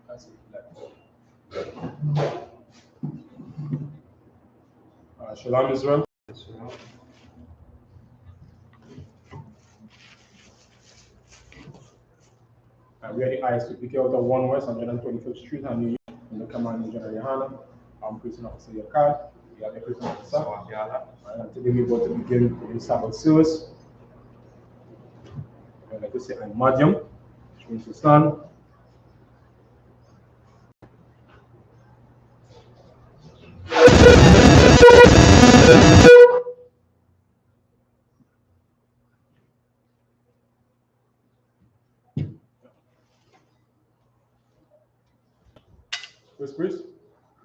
That's it. Shalom, Israel. We are the I.S.U.P.K out of 1 West, 125th Street, and New York. In the command of GEN.YAHANNA. I'm prison officer Yakad. We are the prison officer. And today we're about to begin the Sabbath service. I'd like to say I'm Medium, which means to stand. First priest.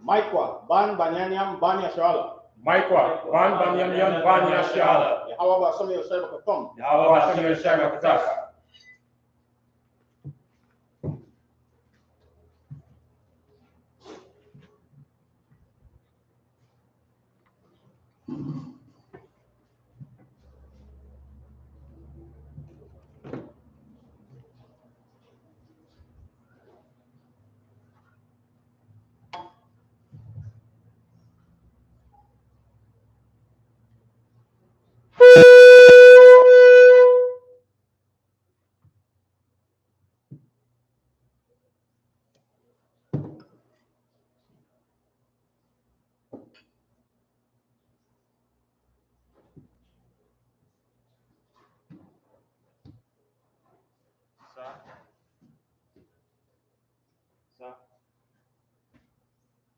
Maikwa, ban banyanyam banya shala. Maikwa, ban banyanyam banya shala. Yahawa basami yosema katom. Yahawa basami yosema kataka.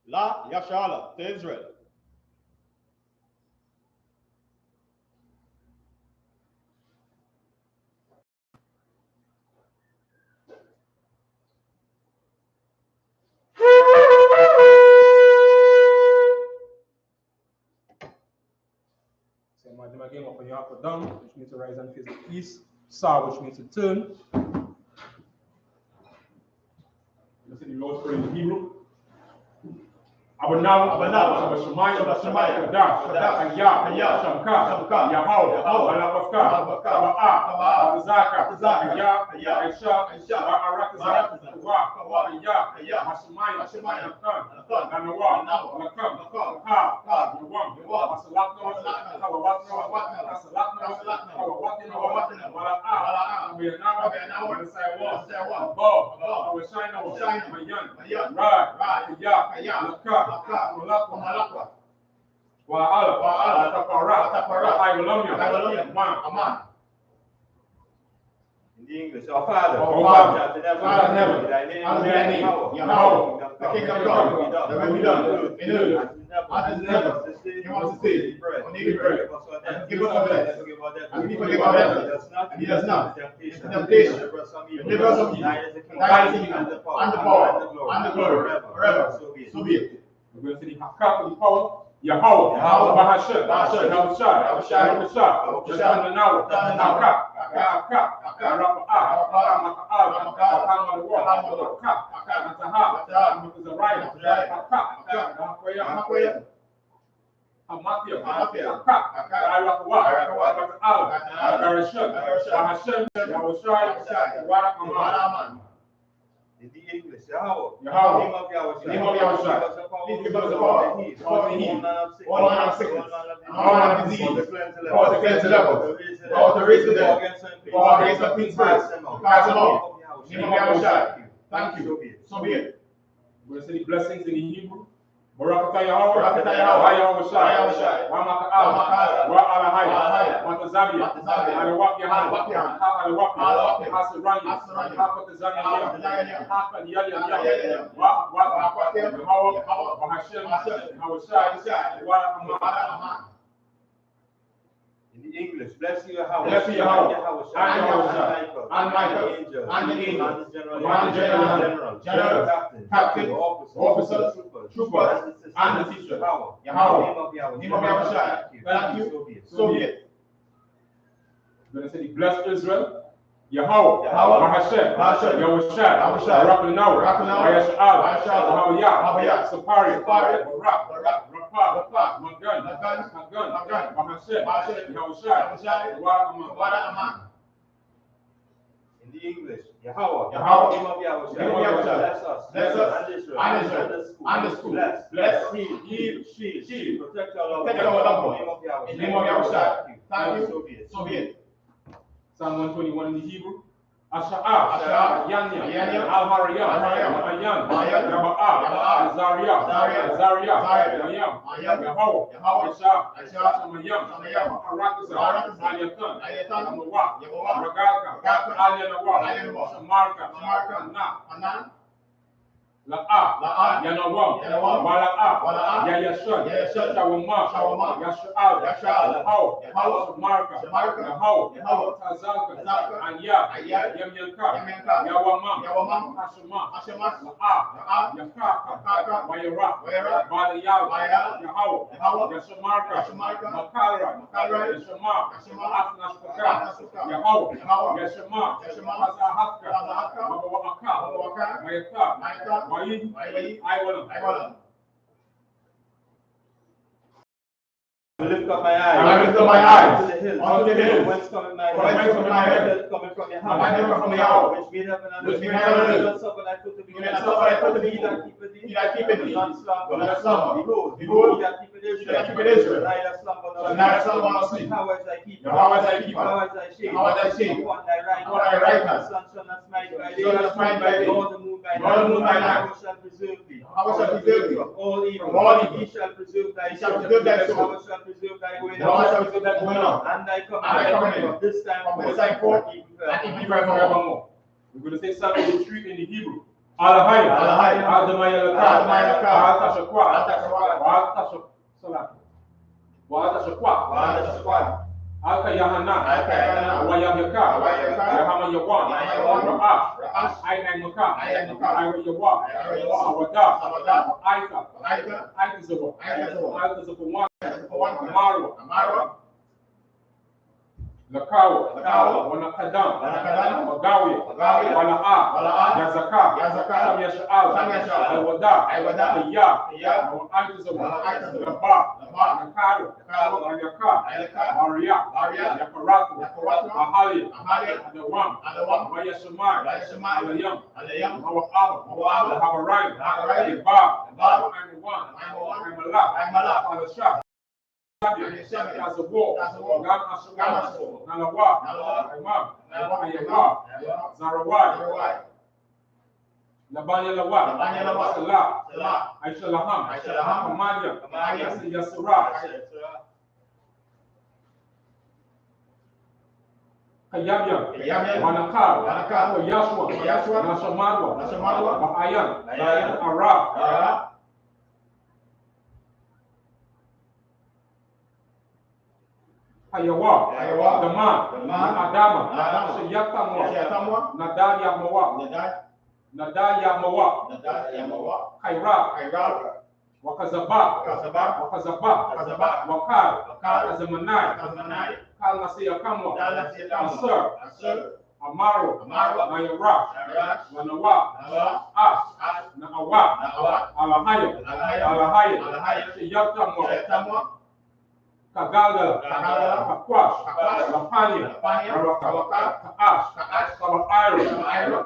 La Yashala to Israel. So imagine again, open your upper down, which means to rise and face the east. Sa, which means to turn. Let's see the Lord's Prayer in Hebrew. Abanav, Shabashemai, Kadash, Aya, Shamka, Yahweh, Alapaka, Taba'a, Zaka, Aya, Aisha, Arakazak, Aya, Hashemai, Nanawa, Nakam, Ha, Yawam, Asalakno, Asalakno, Wala'a, Abiyanawa, Bob, Awashina, Mayan, Rad, Ya, Nakam. In the English, our Father, Father in heaven, thy name, Yahweh, the kingdom come, the will be done, in earth, as in heaven. Give us this day, on daily bread, and give us our debts, and we forgive our debtors, and lead us not into temptation, deliver us from evil. Thine is the kingdom, and the power, and the glory, forever. So be it. We're going to see the power. Yahweh, Bahashem, In the English, Yahweh, name of Yahweh, please give us the power, all manner of sickness, all manner of disease, power to cleanse the level, power to raise the dead, power against the clean spirits, to cast them out. Name of Yahweh, thank you. So be it. We're going to see the blessings in the Hebrew. Barakatah Yahweh, Yahweh Shai, Wamaka'al, Wa'alahai, Matazabia, Alawak Yahan, Alawak, Hasarani, Hakatazania, Hakan Yaya, Yahweh, Bahashem, Hawashai, Wa'amah. In the English, bless you, Yahweh, and Michael, and the angels, and the general, captain, officers, troopers, and the teacher. Yahweh, name of Yahweh, thank you, so be it. We're going to say, bless Israel. Yahweh, Bahashem, Yahushua, Rapanau, I.S.U.P.K, Sapari, Rapa, Magan, Bahashem, Yahushua, In the English, Yahweh, name of Yahweh, bless us, and Israel, and the school, bless, heal, shield, protect our loved ones, name of Yahweh, thank you, so be it. Psalm 121 in the Hebrew. Asha'ah, Yanya, Al-Hariyah, Ayan, Yaba'ah, Azariah, Mayam, Yahweh, Yeshah, Samayam, Arakazah, Ayatan, Amawah, Ragalka, Alianawah, Shamarka, Anan, La'a, Yanawam, Wala'a, Yayashun, Shawama, Yasha'al, Yahweh, Shamarka, Yahweh, Tazalka, Anya, Yamyanka, Yawamam, Hashema, La'a, Yakaka, Wayara, Balayal, Yahweh, Yashamarka, Makara, Yashama, Asnashpaka, Yahweh, Yashama, Azahaka, Mabawaka, Mayaka, I lift up my eyes to the hills. Whence cometh my help? Coming from Yahweh. Which made heaven and earth. Not suffer thy foot to be he that keepeth thee, not slumber. Behold, he that keepeth Israel. Neither slumber nor sleep. How is thy keeper? How is thy shade? Upon thy right hand. The sun shall not smite by day, nor the moon by night. How shall preserve thee? All evil. He shall preserve thy soul. How shall preserve thy going out, and thy coming from this time forth, and even forevermore. We're going to say Psalm 83 in the Hebrew. Alahaya, Adamaya, Alka Yahanna, Wayamyaka, Yahama Yawan, Ra'ash, Ainamaka, Yawa, Awada, Aika, Aikazawa, Marwa, Lakawa, Wanakadam, Magawi, Wala'a, Yazaka, Samyasha'al, Awada, Ya, Aikazawa, Nakaru, Ayaka, Maria, Yakaratu, Ahali, Adawam, Mayashamai, Alayam, Mawa'aba, Hawarai, Yabab, I'm Allah, Alasha, as a war, Gam Ashawa, Nalawa, Imam, Ayawa, Zarawai, Labanya Lawa, Salah, Aishalaham, Kamadia, Yasura, Kayabya, Manakar, Yashua, Nashamadwa, Ba'ayan, Arab, Hayawa, Dama, Adama, Shayatamwa, Nadaya Mawa, Kaira, Wakazaba, Wakar, Azamanai, Kalnasiya Kamwa, Asir, Amaro, Mayara, Wanawa, Ash, Naawa, Alahaya, Shayatamwa, Kagala, Kakwash, Lapanya, Kaash, Iro,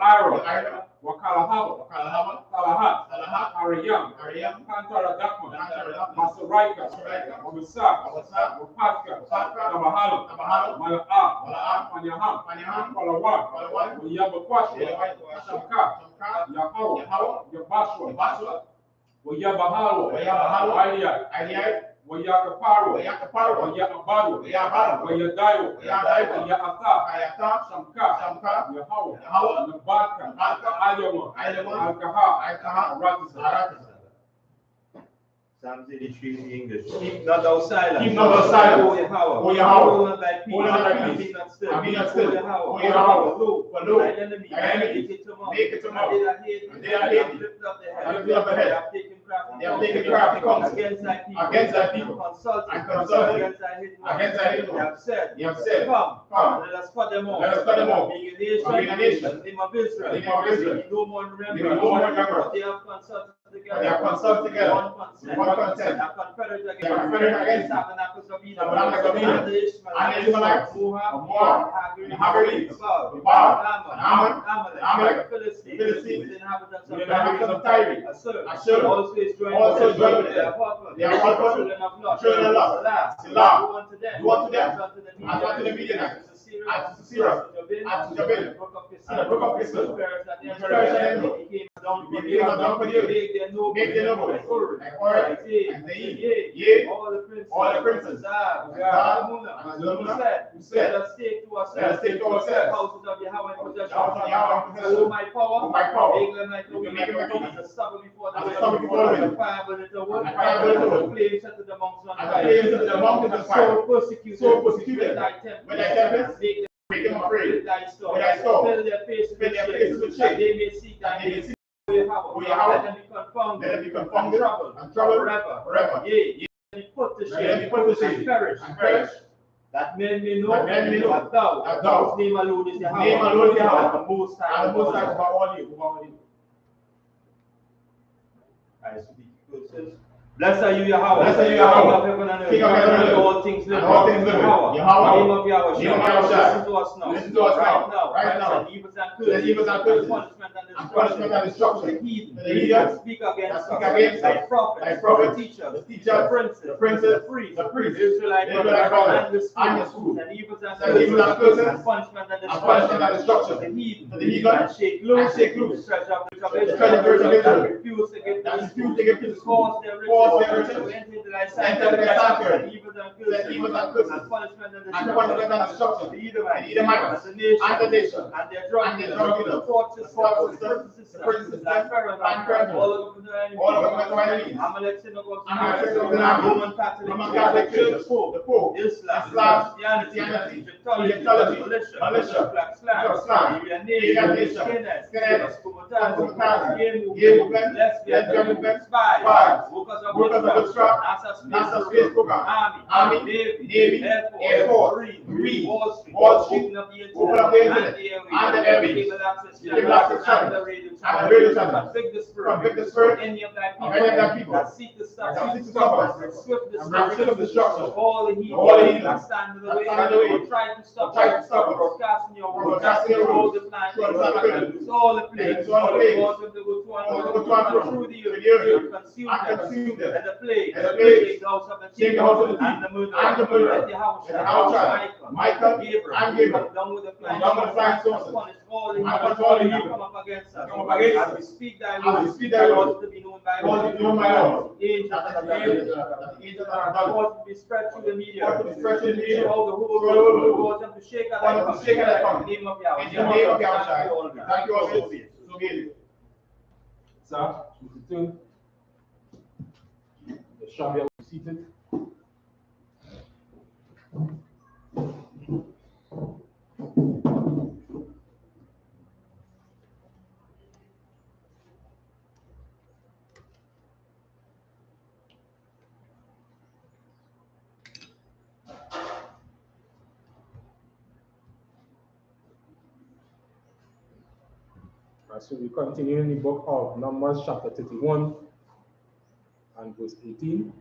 Wakalahaba, Kalahat, Ariyam, Kantara Dakman, Masaraika, Wabisak, Wapatka, Tabahalam, Mala'a, Panyaham, Palawan, Yabakwasha, Shaka, Yahawah, Yabashwa, Wayabahalo, Aliyah, Wayakaparo, Wayabadu, Wayadayo, Wayata, Shamka, Yahweh, Nabaka, Ayawa, Alkaha, Ratisa. Psalm 83 in English. Keep not thou silent. O Yahweh. Hold not thy peace. Be not still. O Yahweh. Lo, thy enemy. Make it tomorrow. They are hate. Lift up the head. They have taken craft. Comes against thy people. Consult against thy hidden. They have said. Come. Let us cut them off. Being a nation. The name of Israel. No more remember. They have consulted They are consulted together. One consent. They are confederate against tabernacles of Eden. And the Ishmaelites, Moab, the Hagarites, the Baal, Amalek, the Philistines, the inhabitants of Tyre, I.S.U.P.K, also joined with them. They are called children of Lot, Salah, do unto them, as unto the Midianites, as to Sisera, as to Jabin, and the brook of Kislev, which perished at them. He came down for you, make their nobles, like Ur, and Zeid, yea, all the princes, who said, let us take to ourselves houses of Yahweh in possession. Oh, my power, make them like the wind, and the stubble before the wind, and the fire burn it the wood, and the flames set to the mountains on fire. So persecuted thy tempest, make them afraid with thy storm. Fill their faces with shame, they may seek thy name. Let them be confounded and troubled forever. Yea, let me put to shame and perish. That men may know that thou, whose name alone is Yahweh, and the Most High over all you. I.S.U.P.K says, blessed are you, Yahweh, King of heaven and earth, all things live, Yahweh, name of Yahweh, listen to us now, right now, and evils and curses, punishment and destruction, the heathen, speak against us, thy prophet, teachers, the princes, the priests, Israelite, and the schools, and evils and curses, and punishment and destruction, the heathen, and shake loose, the treasure of Israel, that refuse to give to cause their riches, to enter into thy sanctuary, and evils and curses, and punishment and destruction, the Edomites, and the nation, and their drug dealers, the princes, thy parents, all of the enemies, Amalek synagogues, Roman Catholic Church, the Pope, Islam, Christianity, Egyptology, militia, Islam, Navy, skinheads, Kumatas, gay movement, lesbians, spies, workers of witchcraft, NASA space program, Army, Navy, Air Force, Marine, Wall Street, open up the internet, and the airways, cable access channel, and the radio channel. Convict the spirit, any of thy people that seek to stop us, and swift destruction of all the heathen that stand in the way, or try to stop us, broadcasting your word, all the plans, all the plagues, cause them to go through the earth, and consume them, and the plague, the house of the king, and the murder, let the house, Michael, and Gabriel, come down with the flying saucers, punish all the heathen come up against us, as we speak thy word, to be known by all, angels to be spread through the media, all the whole world, cause them to shake at thy name of Yahweh. In the name of Yahweh, thank you all, so be it. Sir, return. The Shabbat will be seated. So we continue in the book of Numbers, chapter 31 and verse 18.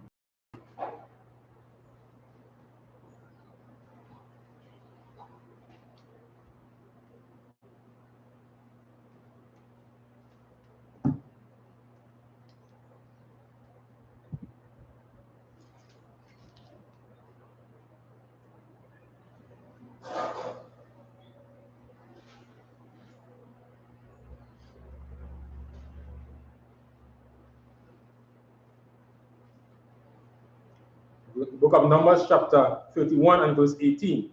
The book of Numbers, chapter 31 and verse 18.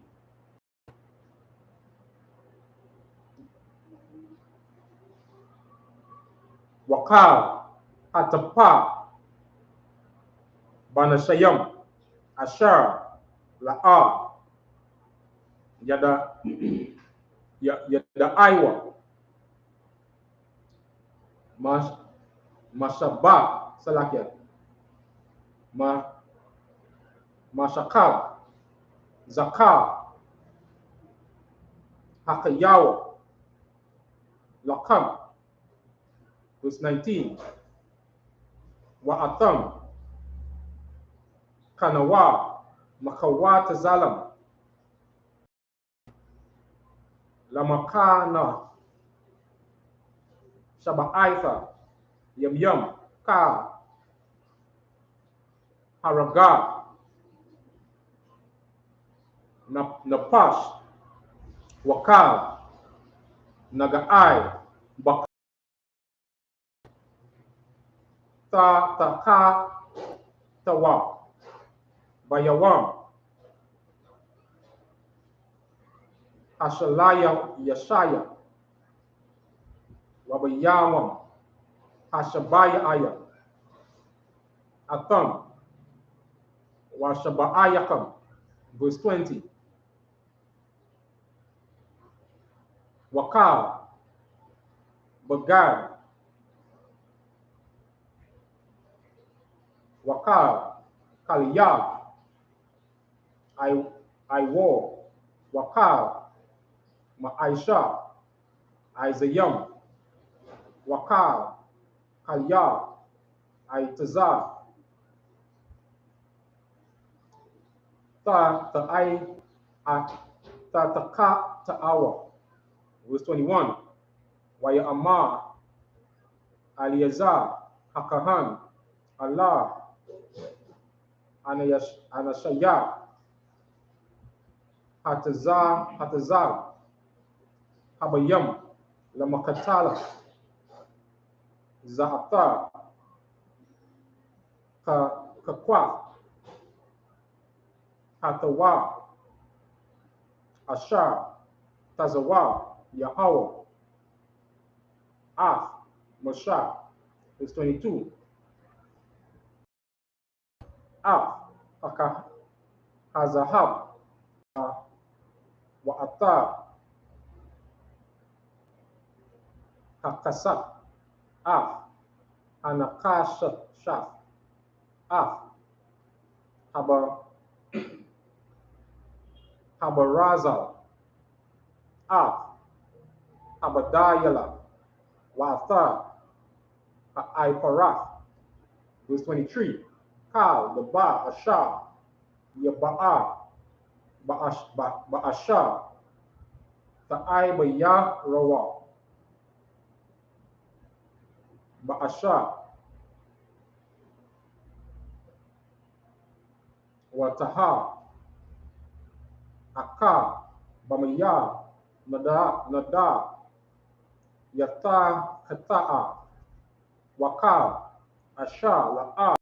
Wakal, Atapa, Banashayam, Ashar, La'a, Yada Iwa, Mashaba, Salakia, Mashakal, Zakar, Hakayawa, Lakam. Verse 19. Wa'atam, Kanawa, Makawat Zalam, Lamakana, Shaba'aitha, Yam, Ka, Haraga, Napash, Wakal, Nagaai, Bak, Taka, Tawa, Bayawam, Hashalaya, Yashaya, Wabayawam, Hashabaya Aya, Atam, Washabaayakam, verse 20. Wakal, Bagad, Wakal, Kaliyah, I war, Wakal, Ma'aisha, Isayam, Wakal, Kaliyah, Itazar, Taka Ta'awa, verse 21. Waya Amar, Aliazar, Hakahan, Allah, Anashaya, Hatazar, Habayam, Lamakatala, Za'atar, Kakwa, Hatawa, Ashar, Tazawa, Yahweh, Af, Moshe, verse 22. Af, Hazahab, Wa'atar, Hakasak, Af, Anakashaf, Af, Habarazal, Af, Habadayala, Wa'athar, Ha'aiparaf, verse 23. Kal, the Ba, Ashar, Yaba'a, Ba'ashar, Ta'ai Rawa, Ba'ashar, Wataha, Akar, Bamaya, Nada, Yata, Kata'a, Wakal, Ashar, La'a,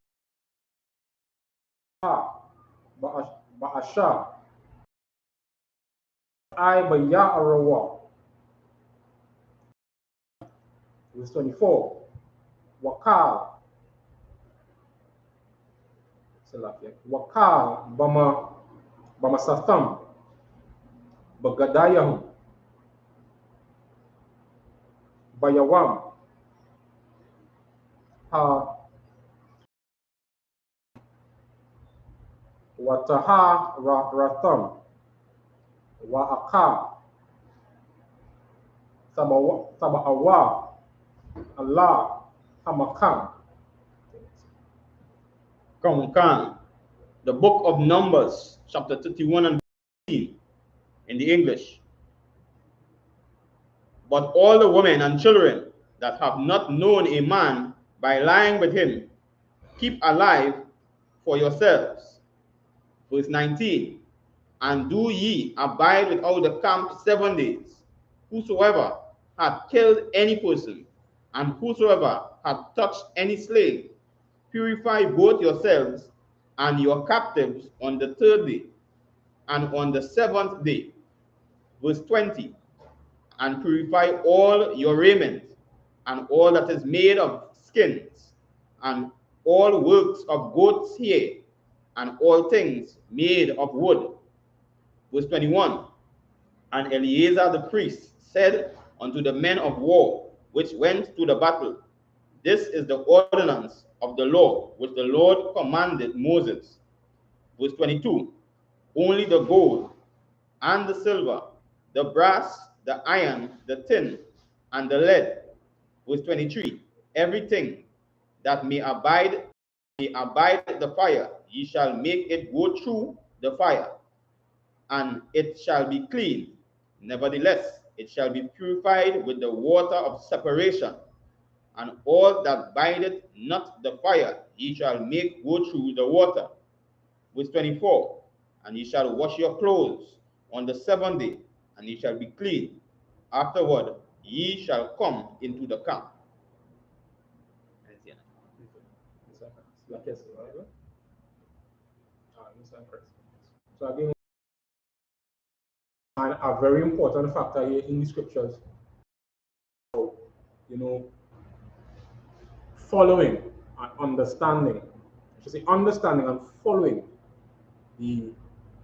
Ba'ashar, Rawa, verse 24. Wakal, Bama Satham, Bagadayahum, Bayawam, Ha, Wataha Ratham, Wa'aka, Saba'awa, Allah, Hamakam. Kongkan, the book of Numbers, chapter 31 and 15 in the English. But all the women and children that have not known a man by lying with him, keep alive for yourselves. Verse 19. And do ye abide without the camp 7 days. Whosoever hath killed any person, and whosoever hath touched any slave, purify both yourselves and your captives on the 3rd day, and on the 7th day. Verse 20. And purify all your raiment, and all that is made of skins, and all works of goats' hair, and all things made of wood. Verse 21. And Eleazar the priest said unto the men of war which went to the battle, This is the ordinance of the law which the Lord commanded Moses. Verse 22. Only the gold and the silver, the brass, the iron, the tin, and the lead. Verse 23. Everything that may abide may abide the fire, ye shall make it go through the fire, and it shall be clean. Nevertheless, it shall be purified with the water of separation. And all that bindeth not the fire, ye shall make go through the water. Verse 24, and ye shall wash your clothes on the 7th day, and ye shall be clean. Afterward, ye shall come into the camp. So again, and a very important factor here in the scriptures, following and understanding, I should say understanding and following the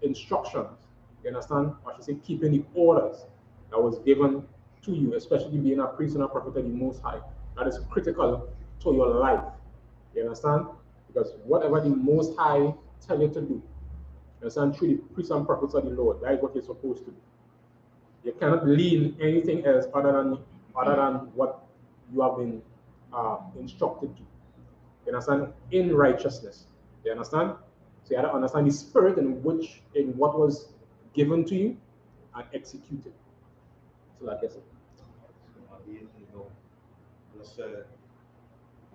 instructions, you understand? I should say keeping the orders that was given to you, especially being a priest and a prophet of the Most High. That is critical to your life, you understand? Because whatever the Most High tell you to do, you understand, through the priests and prophets of the Lord, that is what you're supposed to do. You cannot lean anything else other than what you have been instructed to. You understand? In righteousness. You understand? So you have to understand the spirit in what was given to you and executed. So like I said.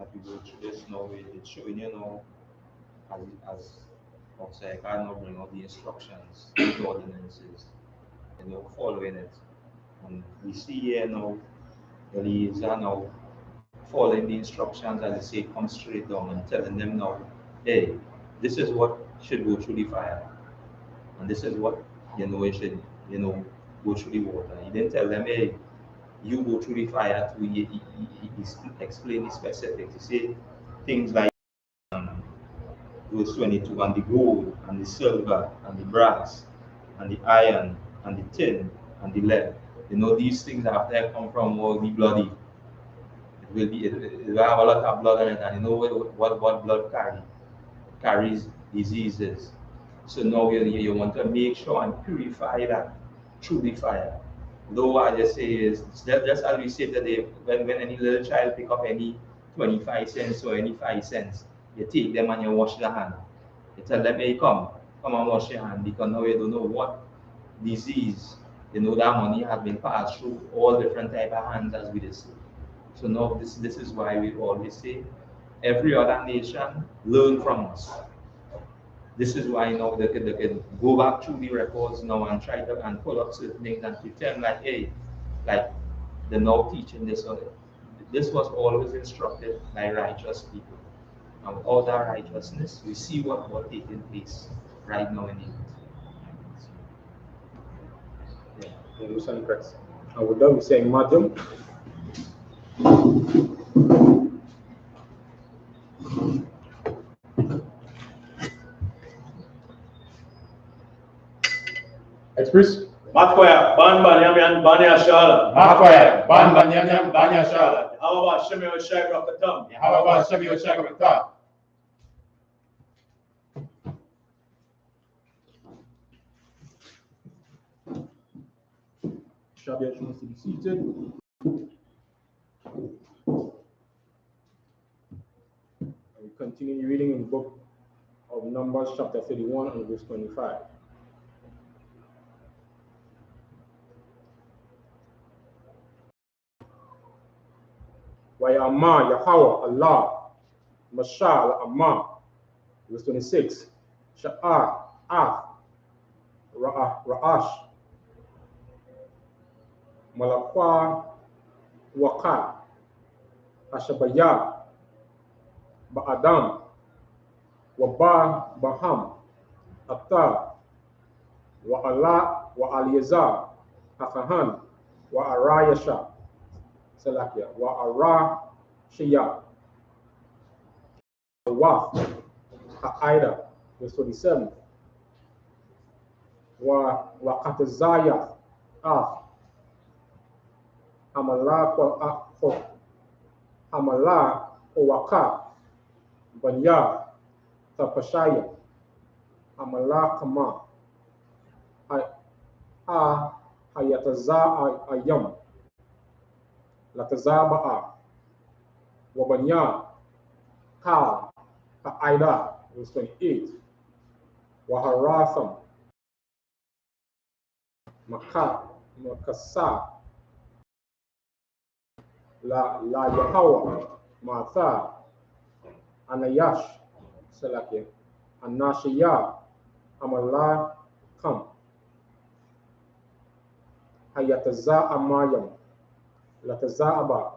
As we go through this now, it's showing as outside, I now bring out the instructions, the ordinances, following it. And we see here now, the leaders are now following the instructions as they say, come straight down and telling them now, hey, this is what should go through the fire. And this is what, it should, go through the water. He didn't tell them, hey, you go through the fire too. He explained the specifics. He said things like verse 22, and the gold, and the silver, and the brass, and the iron, and the tin, and the lead. These things after they come from all the bloody. It will have a lot of blood in it, and what blood carries diseases. So now you want to make sure and purify that through the fire. Though what I just say is, just as we say today, when any little child pick up any 25 cents or any 5 cents, you take them and you wash their hand. You tell them, hey, come and wash your hand, because now you don't know what disease, that money has been passed through all different type of hands, as we just say. So now this is why we always say, every other nation learn from us. This is why now they can go back through the records now and try to and pull up certain things and pretend like, hey, like they're now teaching this or that. This was always instructed by righteous people. And without that righteousness, we see what was taking place right now in Egypt. Yeah, you sound correct. And with that, we say, Madam. Express. Matkoya, ban yam yam ban SHALAM. Matkoya, ban yam yam ban SHALAM. How about I.S.U.P.K? How about I.S.U.P.K? Shabbat wants to be seated. We continue reading in the book of Numbers, chapter 31 and verse 25. Wayama, Yahweh, Allah, Mashal, Amma, verse 26. Sha'ar, Ra'ash, Malakwa, Waka, Ashabaya, Ba'adam, Waba, Baham, Atta, Wa'ala, Wa'aliazar, Hakahan, Wa'arayasha, Salakia, Wa'ara, Shia, Waf, Ha'ida, verse 27. Wa'atazaya, Hamala, Hamala, Owaka, Banya, Tapashaya, Hamala, Kama, Hayataza, Ayam, Latazaba'a, Wabanya, Ka, Ha'ida, verse 28. Waharatham, Makasa, La Yahawa, Martha, Anayash, Salakia, Anashia, Amala, Kam, Hayataza Amayam, Latazaaba,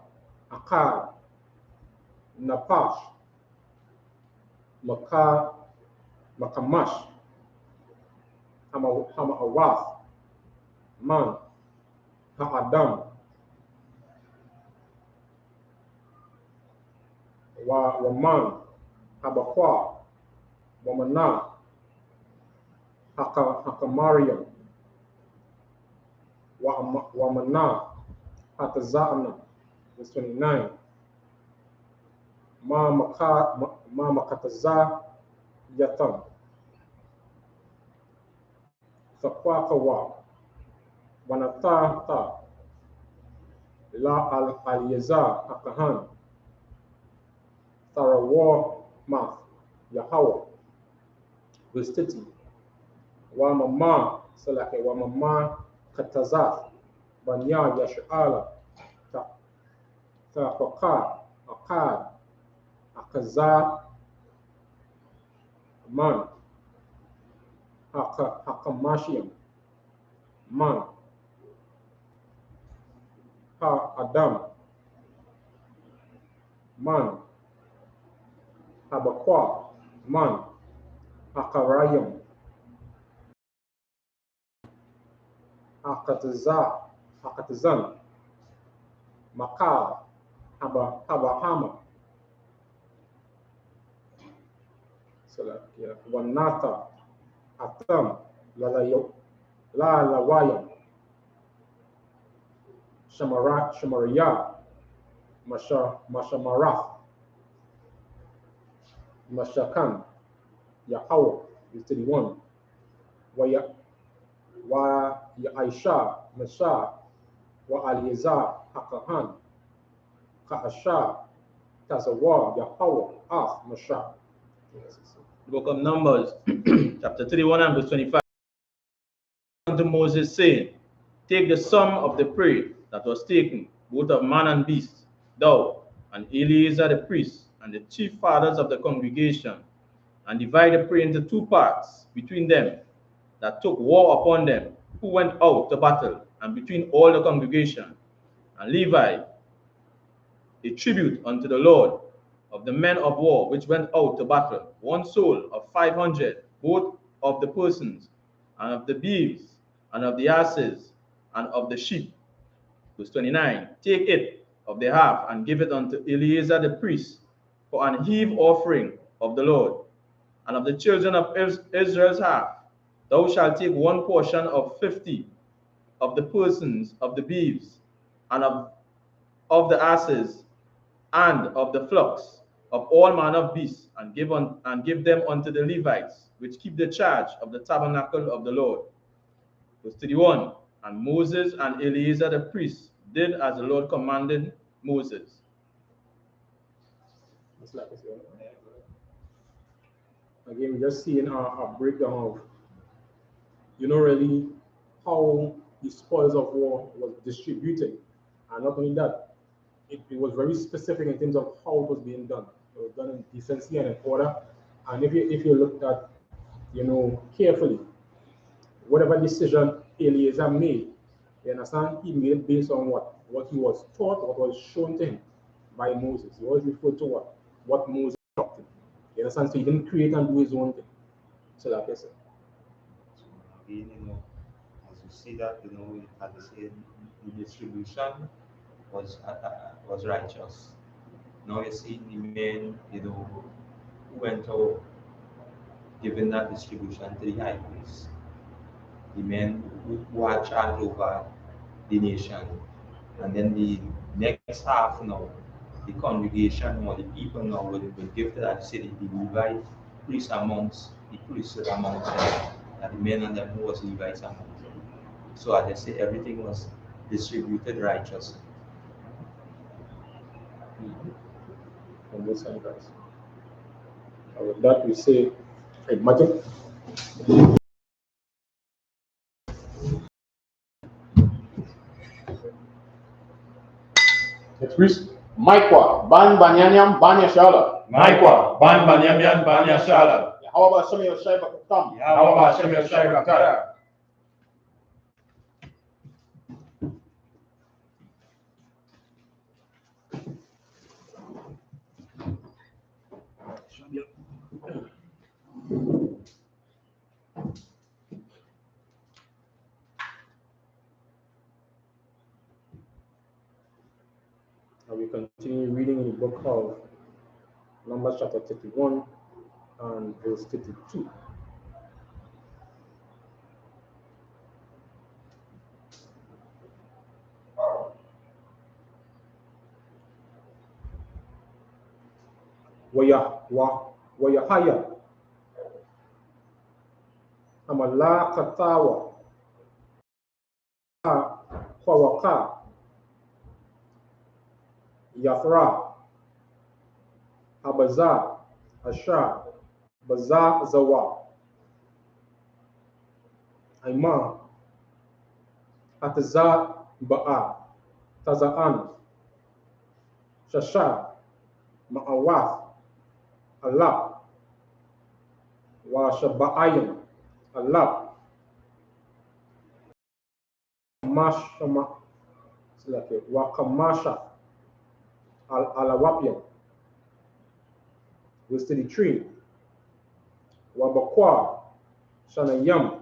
Akar, Napash, Makamash, Hama Awath, Man, Ha'adam, Waman, Habakwa, Wamana, Hakamariam, Wamana, Hatazana, verse 29. Ma Makataza Yatam, Sakwakawa, Wanata, La Al-Yeza, Akahan, Tharawar Math, Yahweh, verse 30. Wamama, Salake, Wamama Katazaf, Banya Yash'ala, Taqaqar, Aqad, Akaza, Man, Hakamashiam, Man, Ha Adam, Man, Habakwa, Man, Hakarayam, Hakatazan, Makar, Habahama, Wanata, Atam, Lalawayam, Shamariya, Mashamarath, Mashakan, Yahweh, 31. Wa Aisha, Masha, Wa Aliyazar, Hakahan, Kahasha, Tazawar, Yahweh, Masha. The book of Numbers, chapter 31 and verse 25. Unto Moses, saying, take the sum of the prey that was taken, both of man and beast, thou and Eleazar the priest, and the chief fathers of the congregation, and divide the prey into 2 parts between them that took war upon them, who went out to battle, and between all the congregation. And Levi a tribute unto the Lord of the men of war which went out to battle, 1 soul of 500, both of the persons, and of the beeves, and of the asses, and of the sheep. Verse 29, take it of the half, and give it unto Eleazar the priest, for an heave offering of the Lord. And of the children of Israel's half, thou shalt take 1 portion of 50 of the persons of the beeves, and of the asses, and of the flocks, of all manner of beasts, and give them unto the Levites, which keep the charge of the tabernacle of the Lord. Verse 31, and Moses and Eleazar the priest did as the Lord commanded Moses. Again, we're just seeing a breakdown of, really how the spoils of war was distributed. And not only that, it was very specific in terms of how it was being done. It was done in decency and in order. And if you looked at, carefully, whatever decision Eleazar made, you understand, he made it based on what he was taught, what was shown to him by Moses. He always referred to what Moses taught him. You understand? So he didn't create and do his own thing. So like I said. So again, as you see that, as I said, the distribution was righteous. Now you see the men, who went out giving that distribution to the high priest. The men who had charge over the nation. And then the next half now, the congregation or the people now will give to that city, the Levite priests amongst the priests amongst them, and the men and them who was Levites amongst them. So as I say, everything was distributed righteously. On both sides, guys. And with that, we say, imagine. Next, please. Maikwa, ban banyanyam banya shala. Maikwa, ban banyamyan banya SHALAM. How about some of your shaiba kutam? How about Shem Yashai Bakara? And we continue reading in the book of Numbers chapter 31 and verse 32. Wayahaya Amala Katawa Kwawaka Yafra Abaza Asha Baza Zawa Aima Ataza Ba'a Tazaan Shasha Ma'awath Allah wa Shaba'ayim Allah Mashama wa Kamasha Alawapia verse 33 wa Bakwa Shanayam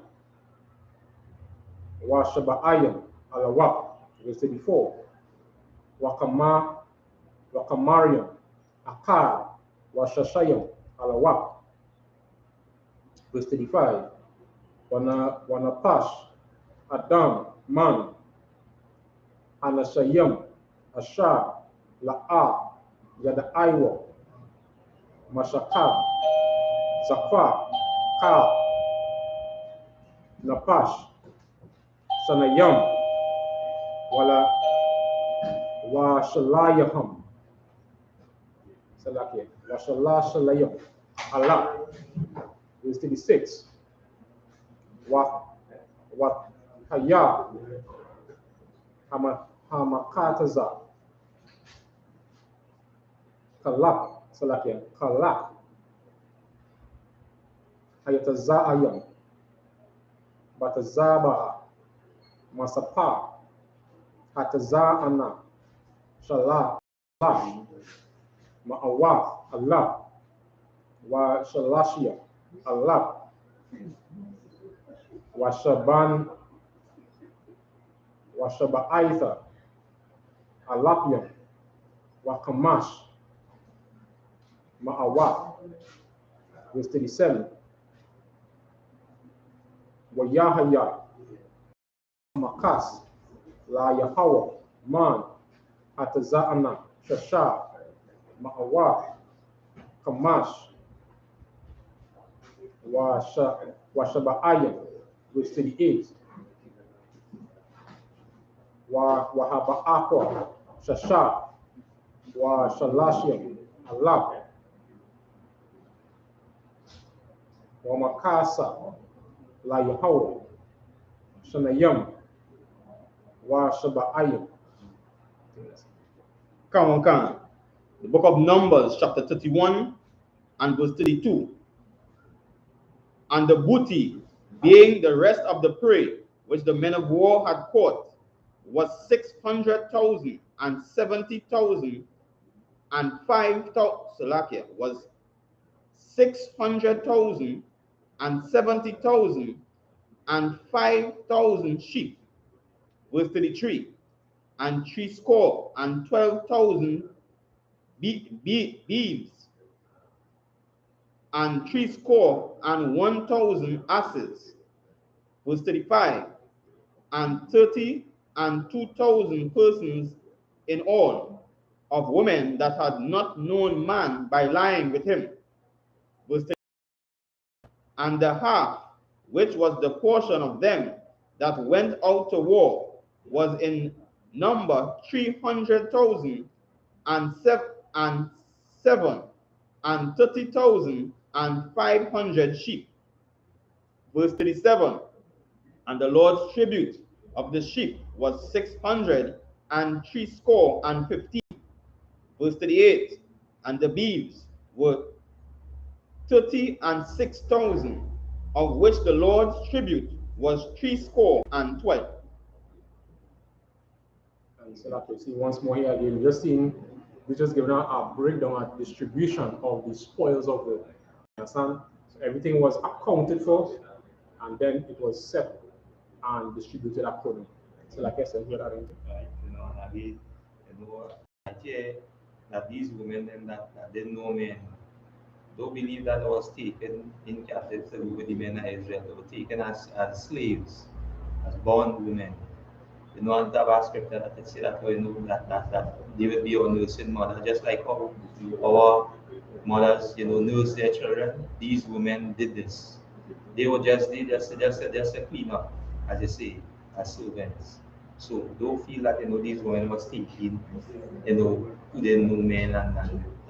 wa Shaba'ayim Alawap verse 34 wa Kamariam Akar wa Shashayim Alawap verse 35 Wanapash Adam Man Anashayim Asha La'a Yadaiwa Mashaka Zakwa Ka Napash Sanayam Wala Wa Shalayaham Salakia Wa Shalayam Allah verse 36 Wa Haya Hamakataza Kalak Salakia Kalak Hayatazayam Batazaba Masapa Hatazana Shalah Ma'awaf Allah wa Shalashia Allah wa Shaban wa Shaba'aitha Alapiam wa Kamash Ma'awaf verse 37 wa Yahaya Makas La Yahawa Man Ataza'ana Shasha Ma'awaf Kamash wa Shaba'ayim verse 38 wa Haba'akwa Shasha wa Shalashim Allah wa Makasa La Yahawa Shanayam wa Shaba'ayim. Come on. The book of Numbers, chapter 31 and verse 32. And the booty, being the rest of the prey which the men of war had caught, was 600,000 and 70,000 and 5,000. Salakia was 600,000 and 70,000 and 5,000 sheep. Verse 33. And 12,000 beeves, and 1,000 asses. Verse 35. And 2,000 persons in all, of women that had not known man by lying with him. Verse 36. And the half, which was the portion of them that went out to war, was in number 300,000 and 30,000 and 500 sheep. Verse 37, and the Lord's tribute of the sheep was 660 and 15. Verse 38, and the beeves were 36,000, of which the Lord's tribute was 312. And so like you see once more here again, just seeing, we just giving out a breakdown, a distribution of the spoils of the, understand? So everything was accounted for, and then it was set and distributed accordingly. So like I said, here are that these women and that didn't know men don't believe that I was taken in captivity with the men of Israel. They were taken as slaves, as bond women. You know, and have a scripture that it say that we know that they will be our nursing mother, just like how our mothers, nurse their children. These women did this. They were just a clean up, as you say, as servants. So don't feel that these women was taken, who didn't know men and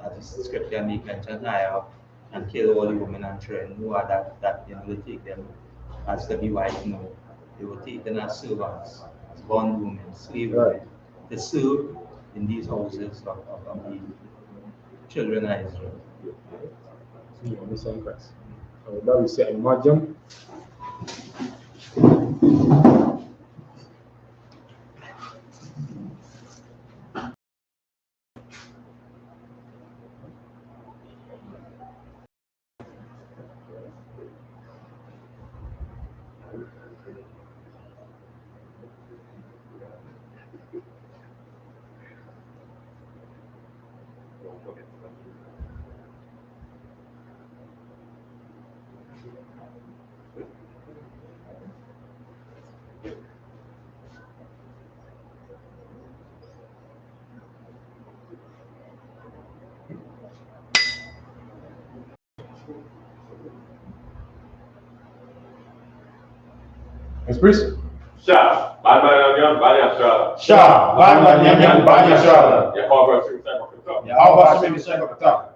as the scripture make mention higher and kill all the women and children. No, that they take them as to be wife. No, they were taken as servants, as bond women, slave women, to serve in these houses of the children of Israel. So on the same Christ. So that we say imagine. Yes, please. Sha, Banyan, Banyan, Sha, Banyan, Banyan, Yehova Shimshai Bakata. Yehova Shimshai Bakata.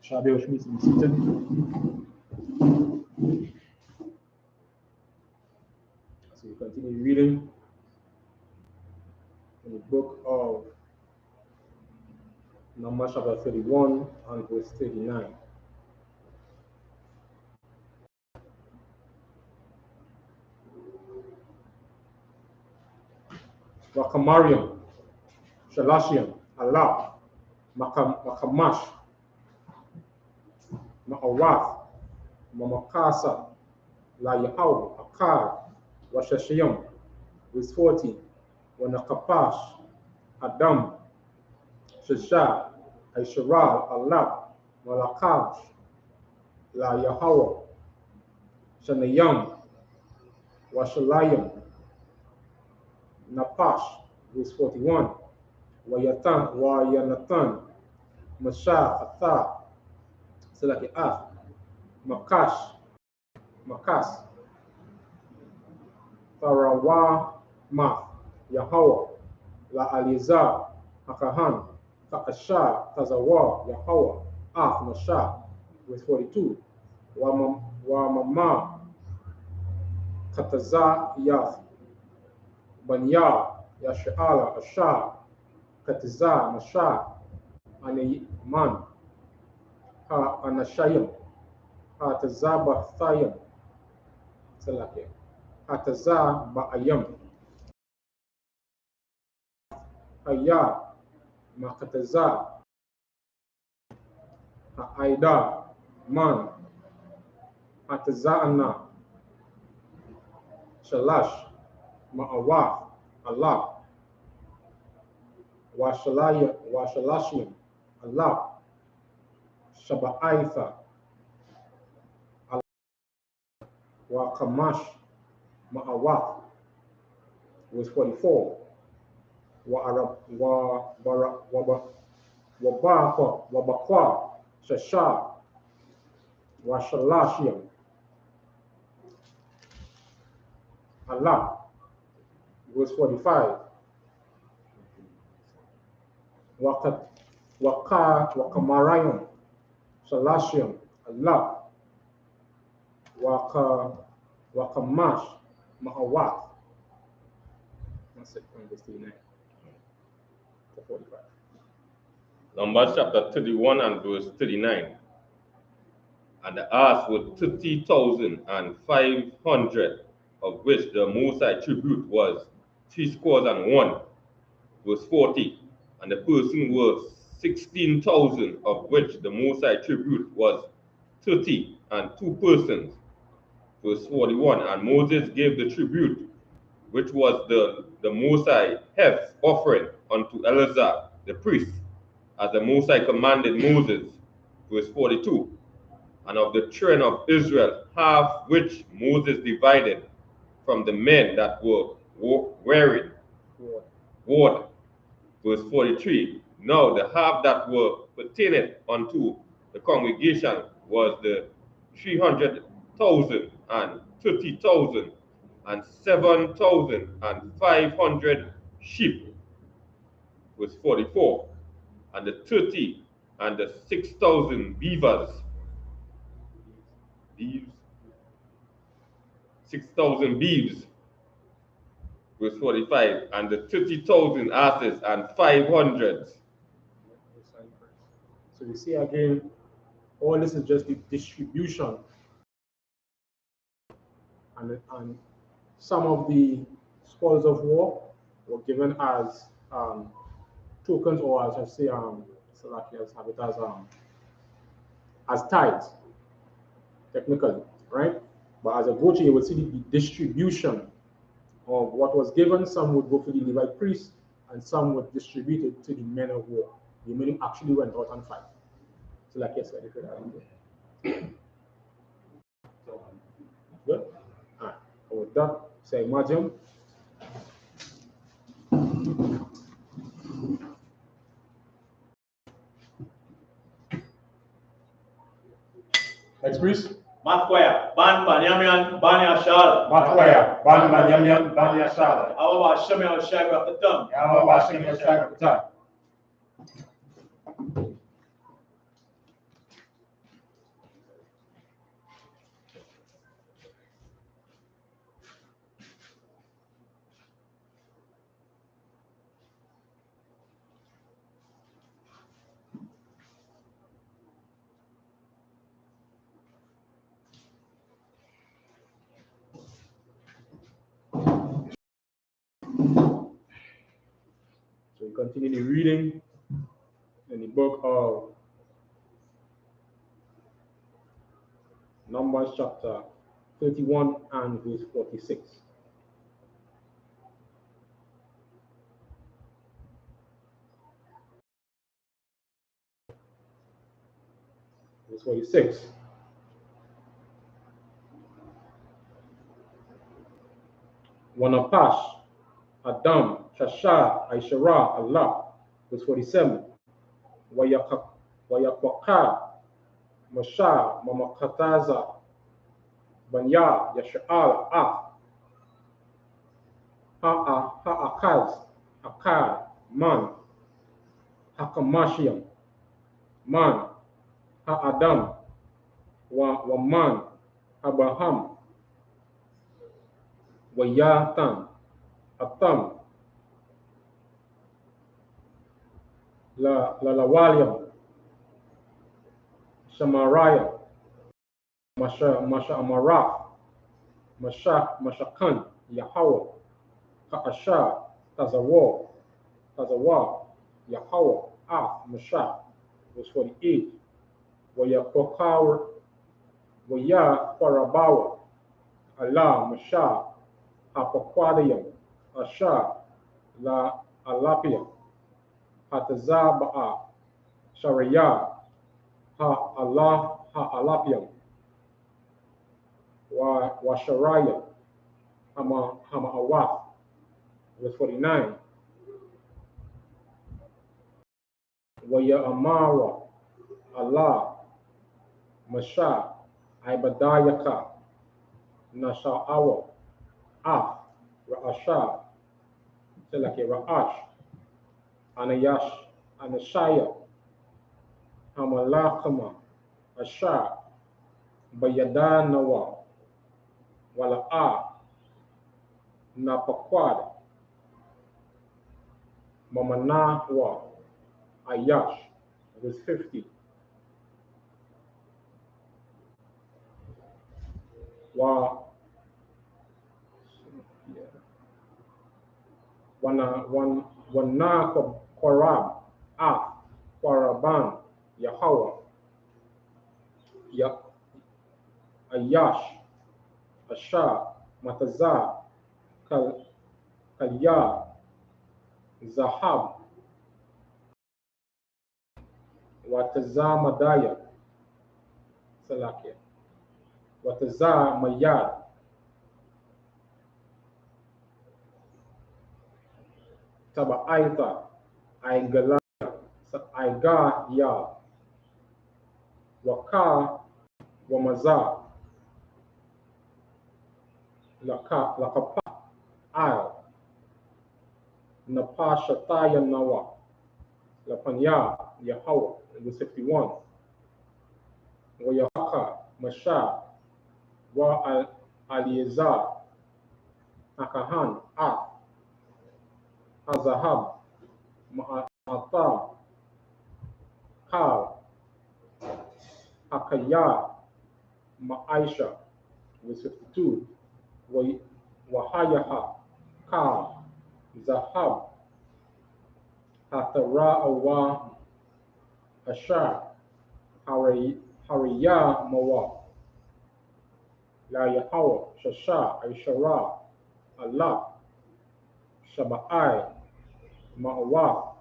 Shabi should be seated. So we continue reading in the book of Numbers chapter 31 and verse 39. Wakamariam, Shalashiam, Allah, Makamash, Ma'awath, Mamakasa, La Yahau, Akar, Washashiyam, verse 14, Wanakapash, Adam, Shasha, Aisharal, Allah, Malakash, La Yahawah, Shanayam, Washalayam, Napash, verse 41, Wayanatan, Masha, Atha, Selaki Makas, Tarawa, Math, Yahawah, La Alizah, Hakahan, Kakasha, Tazawa, Yahawah, Masha, verse 42, Wamama, Kataza, Yath, Banya, Yashala, Asha, Katiza, Masha, Anaman, Ha Anashayim, Ha Tazabathayim, Selaki, Ha Tazaba'ayim, Haya, Makataza, Ha Aida, Man, Ha Taza'ana, Shalash, Ma'awah, Allah, Washalashim, Allah, Shaba'aitha, Kamash, Ma'awah, verse 44, Wabaka, Wabakwa, Shasha, Washalashia, Allah. Verse 45. Wakamarayam, Shalashim, Allah. Wakamash, Mahawat. That's it from verse 39 to 45. Numbers chapter 31 and verse 39. And the ass were 30,500, of which the Most High tribute was 61. Verse 40. And the person was 16,000, of which the Most High tribute was 30 and 2 persons. Verse 41. And Moses gave the tribute, which was the Most High Heth offering unto Eleazar the priest, as the Most High commanded Moses. Verse 42. And of the children of Israel, half which Moses divided from the men that were wearied, ward. Verse 43. Now the half that were pertained unto the congregation was the 300,000 and 30,000 and 7,500 sheep. Verse 44. And the 30 and the 6,000 beavers. Beeves. 6,000 beeves. Verse 45. And the 30,000 asses and 500. So you see again, all this is just the distribution. And some of the spoils of war were given as tokens, or as I say, Salakias have it as tithes, technically, right? But as a voter, you would see the distribution of what was given. Some would go for the Levite priests, and some would distribute it to the men of war. The men who actually went out and fight. So like yes, I could good. All right. With that, say imagine. Next, please. Matkwaya, Ban Banyamian, Banya Shal. Matwaya, Ban Banyamian, Banya Shala. Awa Shemi al Shag of the Tum. Yawa washing your shag of the time. So we continue the reading in the book of Numbers chapter 31 and verse 46. Verse 46. Wanapash, Adam, Shasha, Aishara, Allah. Verse 47. Wayakwaka, Masha, Mamakataza, Banya, Yasha'al, Ha'akaz, Akar, Man, Hakamashiam, Man, Ha'adam, Waman, Abraham, Wayatan, Atam, Lalawaliam, Shamariah, Masha Amaraf, Mashakan, Yahweh, Ha'ashar, Tazawar, Yahweh, Masha. Verse 48. Waya Kwarabawa, Allah, Masha, Hapakwadayam, Ashar, La Alapia, Hatazaba'a, Sharaya, Allah, Alapiam, Washaraya, Hama'awaf. Verse 49. Waya Amawa, Allah, Masha, Ibadayaka, Nasha'awa, Af, Ra'asha, Selake Ra'ash, Anayash, Anashaya, Hamalakama, Asha, Bayadanawa, Wala'a, Napakwad, Mamanawa, Ayash, verse 50. Wana Korab, Koraban, Yahweh, Ayash, Asha, Matazah, Kalya, Zahab, Watazah Madaya, Salakia, Watazah Mayad, Taba'aita, Aigalaya, Aigaya, Waka, Wamazah, Lakapa, Al, Napashataya Nawa, Lapanya, Yahweh, verse 51. Wayahaka, Masha, Wa Aliezar, Akahan, Azahab, Ma'ata, Kal, Akaya, Ma'aisha, verse 52. Wahayaha, Kal, Zahab, Hathara'awa, Ashar, Hariya Mawa, La Yahweh, Shasha, Aishara, Allah, Shaba'ai, Ma'wa,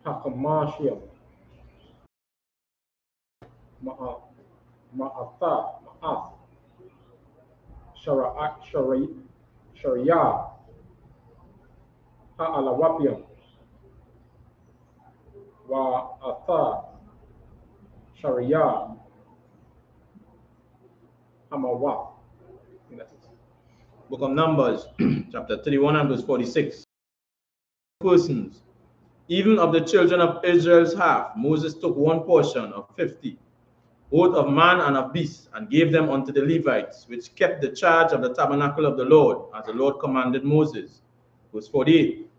Hakamashia, Ma'atha, Ma'ath, Sharia, Ha'alawapiam, Wa'atha, Sharia, Hamawa. Book of Numbers, chapter 31 and verse 46. Persons, even of the children of Israel's half, Moses took one portion of 50, both of man and of beast, and gave them unto the Levites, which kept the charge of the tabernacle of the Lord, as the Lord commanded Moses. Verse 48.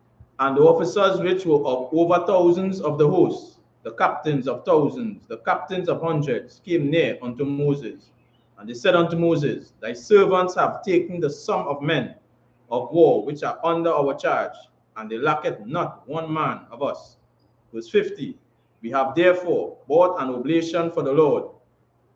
And the officers which were of over thousands of the hosts, the captains of thousands, the captains of hundreds, came near unto Moses. And they said unto Moses, Thy servants have taken the sum of men of war which are under our charge, and they lacketh not one man of us. Verse 50. We have therefore bought an oblation for the Lord,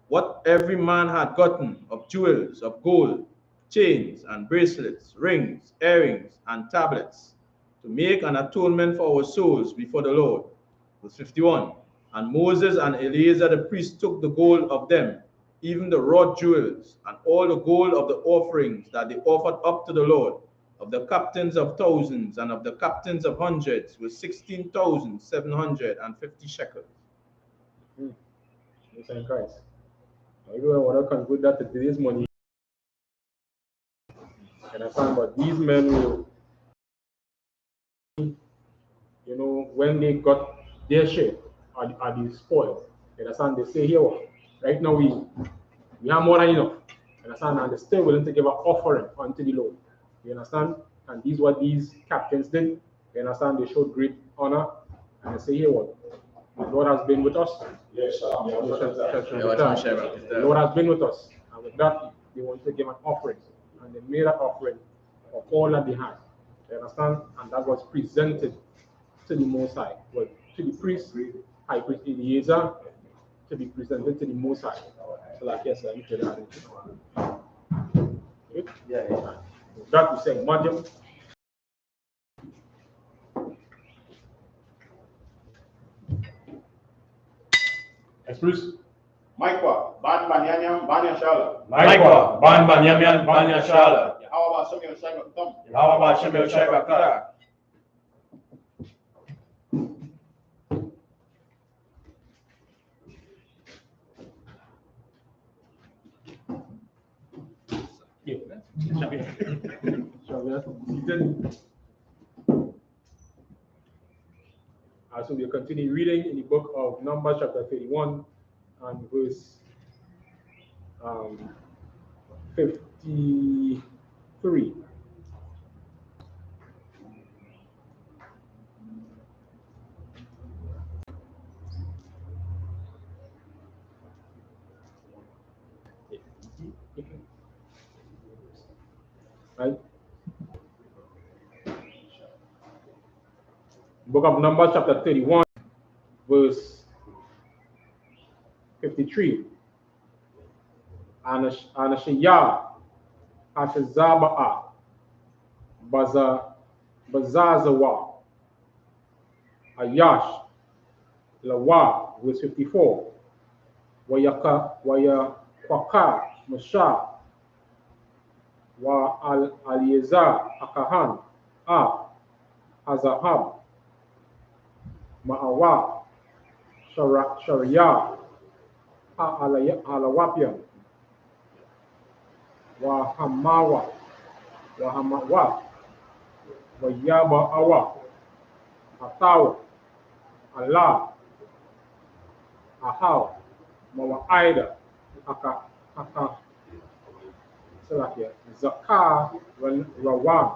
what every man had gotten of jewels, of gold, chains and bracelets, rings, earrings, and tablets, to make an atonement for our souls before the Lord. Verse 51. And Moses and Eleazar the priest took the gold of them, even the wrought jewels, and all the gold of the offerings that they offered up to the Lord, of the captains of thousands and of the captains of hundreds, was 16,750 shekels. Thank Christ. I don't want to conclude that today's money. And I found but these men will, when they got their share are the spoil. You understand? They say here, right now we have more than enough. You understand? And they're still willing to give an offering unto the Lord. You understand? And these what these captains did. You understand? They showed great honor. And they say here what? The Lord has been with us. Yes, sir. The Lord has been with us. And with that, they want to give an offering. And they made an offering of all that they had. You understand? And that was presented to the Most High. Well, to the priest, High Priest Eleazar, to be presented to the Most High. So like, yes, I need to add it. Yeah. That we say, Madam. Express. Maikwa, Ban Banyam, Banya Shala. Maikwa, Ban Banyam, Banya Shala. How about some of your Shaka Thumb? How about some of your Shaka? So we'll continue reading in the book of Numbers, chapter 31, and verse 53. Right? Book of Numbers, chapter 31, verse 53. Anashiyah, Hashazaba'a, Bazazawa, Ayash, Lawa, verse 54. Wayakwaka, Masha, Wa Alieza, Akahan, Hazahab, Ma'awa, Sharia, Alawapiam, Wa Hamawa, Wayaba Awa, Atawa, Allah, Ahaw, Mawa'ida, Haka, Salakia, Zakah, Rawan,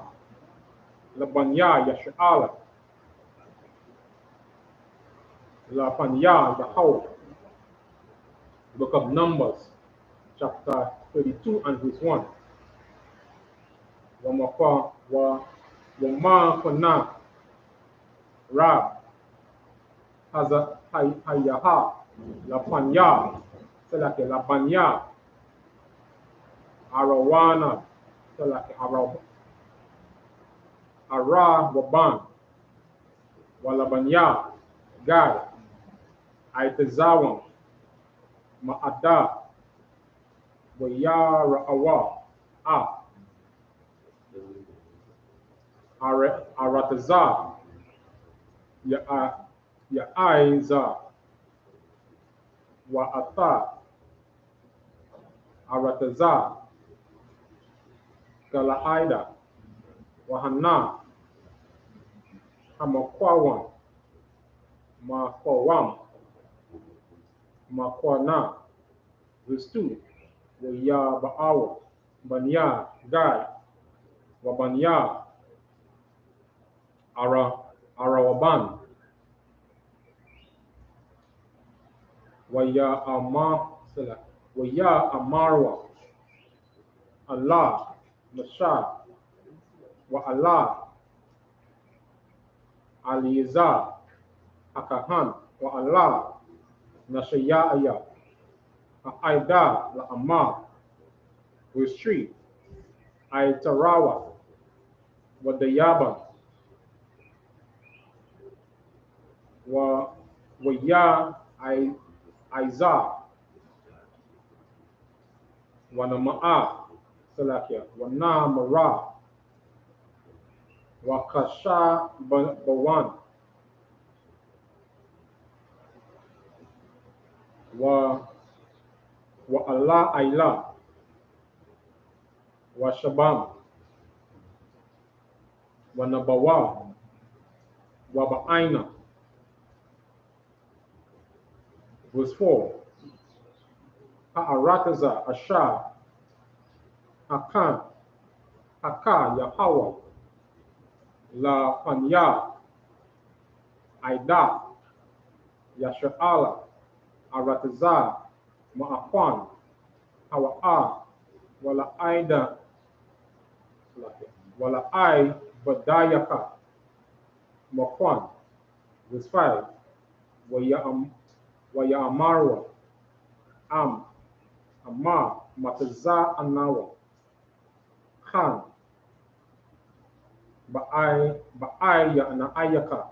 Labanya, Yasha'ala, Lapanya, Yahaw. Book of Numbers, chapter 32 and verse 1. Wama Rab, Hayaha, Lapanya, Selake Labanya, Arawana, Selake Waban, Walabanya, Gad, Aitazawam, Ma'ada, Wayarawa, Aratazar, Ya'aiza, Wa'atha, Aratazar, Gala'ida, Wahanna, Hamakwawan, Makwawam, Makwana, verse 2. Waya Ba'awa, Banya, Gad, Wabanya, Arawaban, Waya Amarwa, Allah, Masha, Wa Allah, Aliza, Akahan, Wa Allah, Nashayaya, Aida, La Amar, verse 3. Aitarawa, Wadayaba, Waya Aiza, Wanama'a, Salakia, Wana Mara, Wakasha Bawan, Wa Allah Aila, Wa Shabam, Wanabawa, Wa Ba'aina. Verse 4. Ha'arataza, Asha, Hakan, Haka, Yahawa, La Panya, Aida, Yasha'ala, Arataza, Ma'akwan, Hawa'a, Wala Aida, Wala Ai, Badayaka, Makwan. Verse 5. Waya Amarwa, Amar, Mataza Anawa, Khan, Ba'ai ya na Ayaka,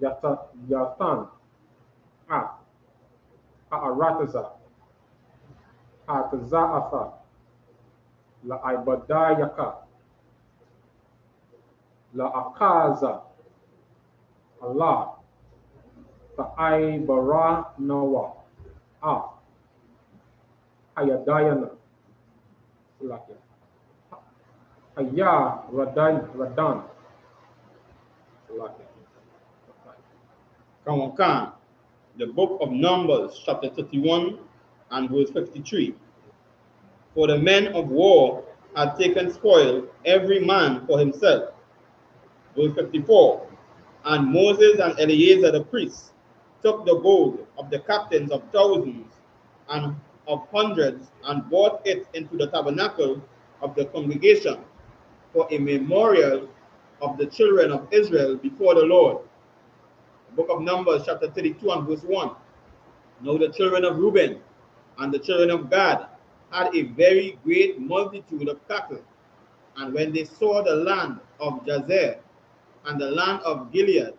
Yatan, Ha'arataza, Ha'ataza'atha, La Ibadayaka, La Akaza, Allah, Ta'ai Bara Nawa, Hayadayana, Radan. Come on. The book of Numbers, chapter 31 and verse 53. For the men of war had taken spoil, every man for himself. Verse 54. And Moses and Eleazar the priest took the gold of the captains of thousands and of hundreds and brought it into the tabernacle of the congregation for a memorial of the children of Israel before the Lord. The book of Numbers, chapter 32 and verse 1. Now the children of Reuben and the children of Gad had a very great multitude of cattle. And when they saw the land of Jazer and the land of Gilead,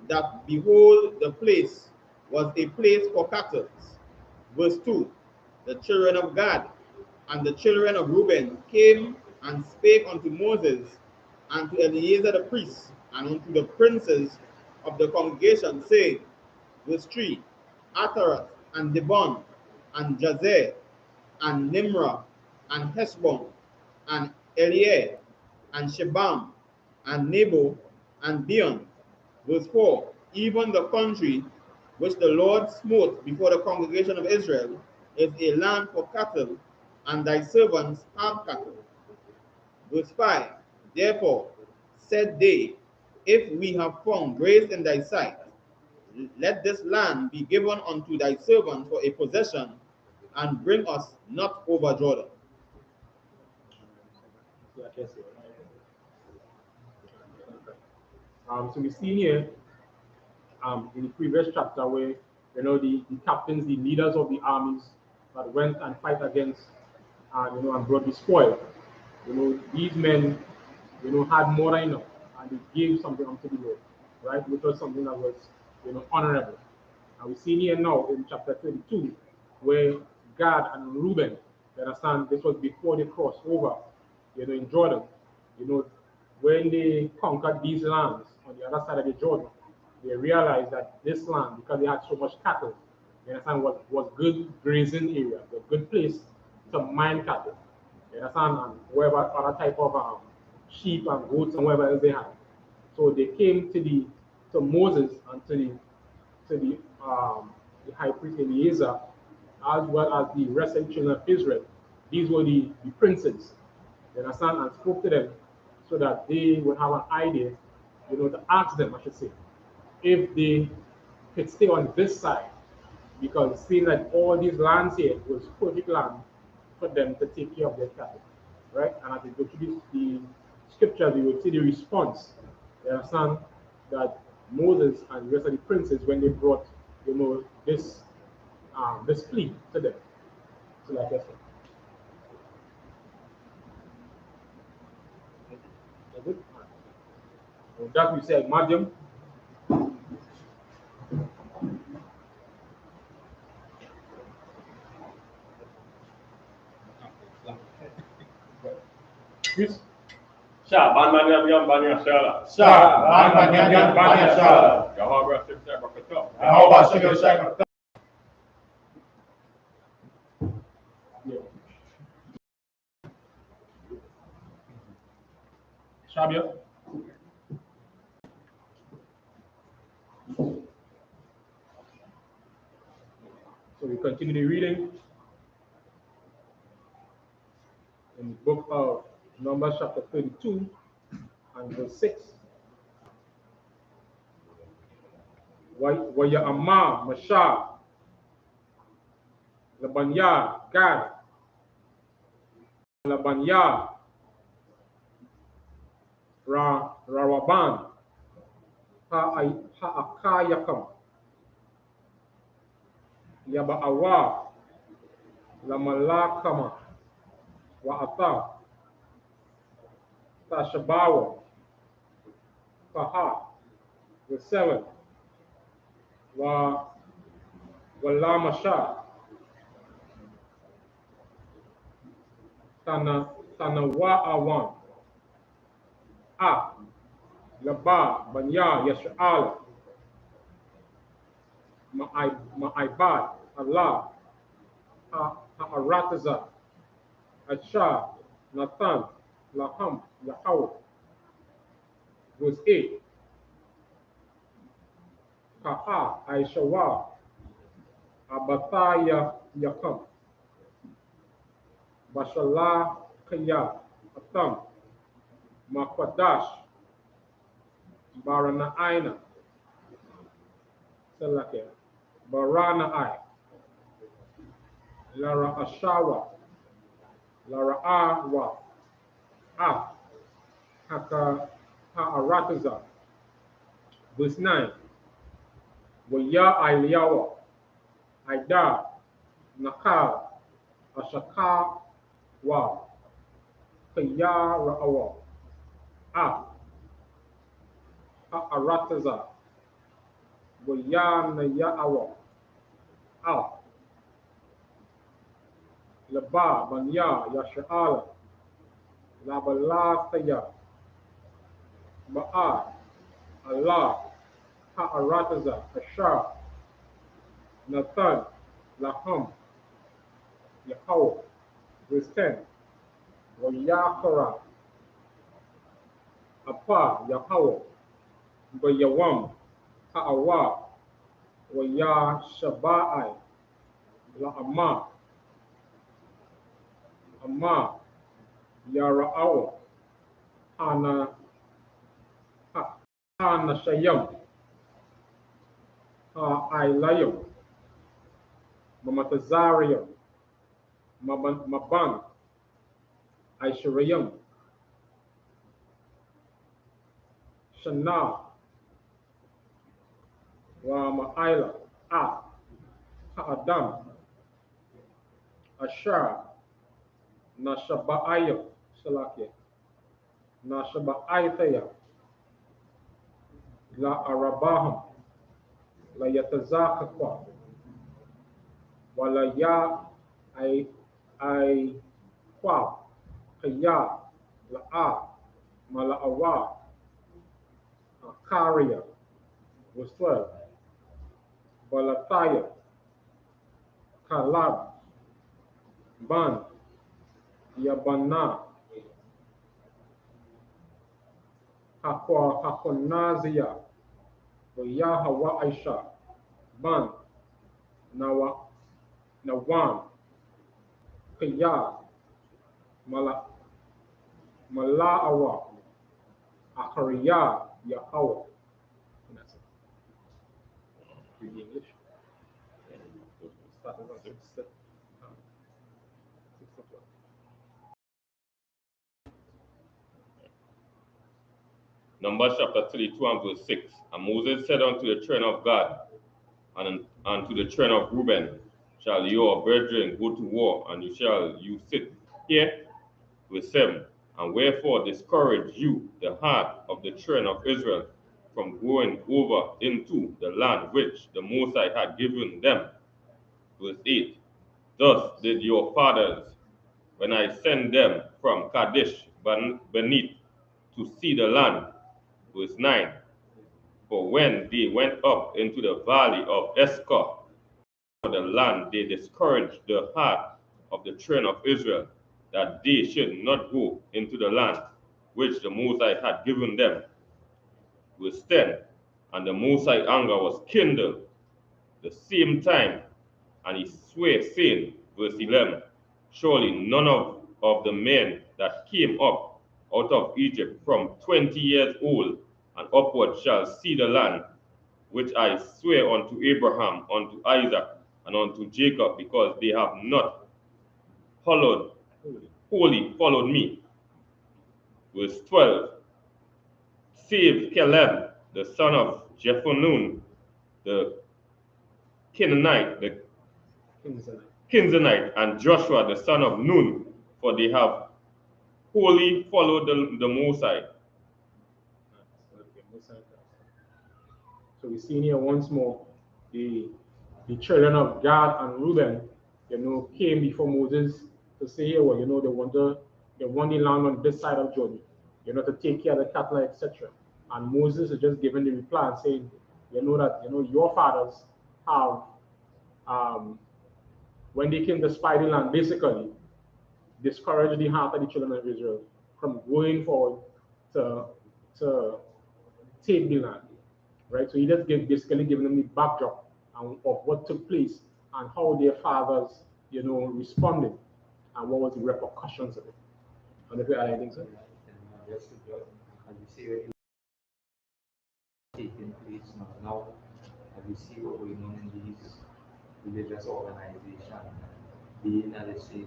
that behold, the place was a place for cattle. Verse 2. The children of Gad and the children of Reuben came and spake unto Moses and to Eleazar the priest and unto the princes of the congregation, saying, verse 3, Ataroth and Dibon and Jazer and Nimrah and Heshbon and Eliah and Shebam and Nebo and Dion. Verse 4, even the country which the Lord smote before the congregation of Israel is a land for cattle, and thy servants have cattle. Verse 5, therefore said they, if we have found grace in thy sight, let this land be given unto thy servants for a possession, and bring us not over Jordan. So we see here in the previous chapter where the captains, the leaders of the armies that went and fight against and brought the spoil. These men had more than enough, and they gave something unto the Lord, right? Which was something that was honorable. And we see here now in chapter 32 where Gad and Reuben, you understand, this was before they crossed over in Jordan. When they conquered these lands on the other side of the Jordan, they realized that this land, because they had so much cattle, you understand, was good grazing area, a good place to mine cattle. You understand, and whatever other type of sheep and goats and whatever else they had. So they came to Moses and to the high priest Eleazar, as well as the rest of the children of Israel. These were the princes, you understand, and spoke to them so that they would have an idea, to ask them, I should say, if they could stay on this side, because it seemed like all these lands here was perfect land for them to take care of their cattle, right? And as they go through the scriptures, you will see the response, you understand, that Moses and the rest of the princes, when they brought, this plea to them. So like I said. With that we say, Madam. Please. Sha, ban banya shala. Sha, banya shala. Jehovah Shemshak Bakato. Jehovah Shemshak. Shabia. So we continue the reading in the book of Numbers chapter 32 and verse 6. Waya Amma, Mashah, Labanya, Gad, Labanya, Rawaban, Ha'akayakam, Yaba'awa, Lamalakama, Wa'ata, Tashabawa, Faha, verse 7, Walamasha, Tanawa'awan, Laba, Banya, Yash'al, Ma'ibad, Allah, Ha'arataza, Asha, Nathan, Laham, Yahweh. Verse 8. Kaha, Aishawa, Abataya, Yakam. Bashala, Kaya, Atam, Makwadash, Barana Aina, Selake, Barana Ai, Lara Ashawa, Lara Awa, Ah, Haka Ha'arataza. Verse 9. Waya Iliyawa, Aida, Nakal, Ashaka, Wa, Kaya Ra'awa, Ah, Ha'arataza, Waya Naya'awa, Ah, Laba, Banya, Yasha'ala, Labalataya, Ba'a, Allah, Ha'arataza, Ashar, Nathan, Laham, Yahweh. Verse 10. Wayakara, Apa, Yahweh, Bayawam, Ha'awa, Waya Shabai, La'ama, Ama, Yara'awa, Hana, Hana Shayam, Ha'ailayam, Mamatazariam, Maban, Aishirayam, Shana, Ma'ila, Ha'adam, Ashar, Nashaba'ayam, Salakia, Nashaba'aythaya, La Arabaham, La Yatazakakwa, Wala Ya I Kwa, Kaya, La'a, Mala'awa, Akaria. Verse 12. Balataya, Kalab, Ban, Yabana, Hakonazia, Yahawa Aisha, Ban, Nawan, Kaya, Mala'awa, Akariya, Yahweh. And that's it. Read the English. Start with 6 to 12. Numbers chapter 32 and verse 6. And Moses said unto the children of God, and unto the children of Reuben, shall your brethren go to war, and you sit here? Verse 7. And wherefore discourage you the heart of the children of Israel from going over into the land which the Most High had given them? Verse 8. Thus did your fathers, when I sent them from Kadesh beneath to see the land. Verse 9. For when they went up into the valley of S.H.A.L.A.M, the land, they discouraged the heart of the children of Israel, that they should not go into the land which the Most High had given them. Verse 10. And the Most High anger was kindled the same time, and he sware, saying, verse 11, surely none of the men that came up out of Egypt from 20 years old and upward shall see the land which I swear unto Abraham, unto Isaac, and unto Jacob, because they have not wholly followed me. Verse 12. Save Caleb, the son of Jephunneh, the Canaanite, the Kenizzite, and Joshua, the son of Nun, for they have wholly followed the Most High. So we see here once more the children of Gad and Reuben, came before Moses to say, hey, well, they want the land on this side of Jordan, to take care of the cattle, etc. And Moses is just giving the reply and saying, that your fathers have, when they came to spy the land, basically discouraged the heart of the children of Israel from going forward to take the land, right? So he just basically giving them the backdrop of what took place and how their fathers, responded and what was the repercussions of it. And if you add anything, sir? Just as you see taking place now, as you see what going on in these religious organizations, being as they say,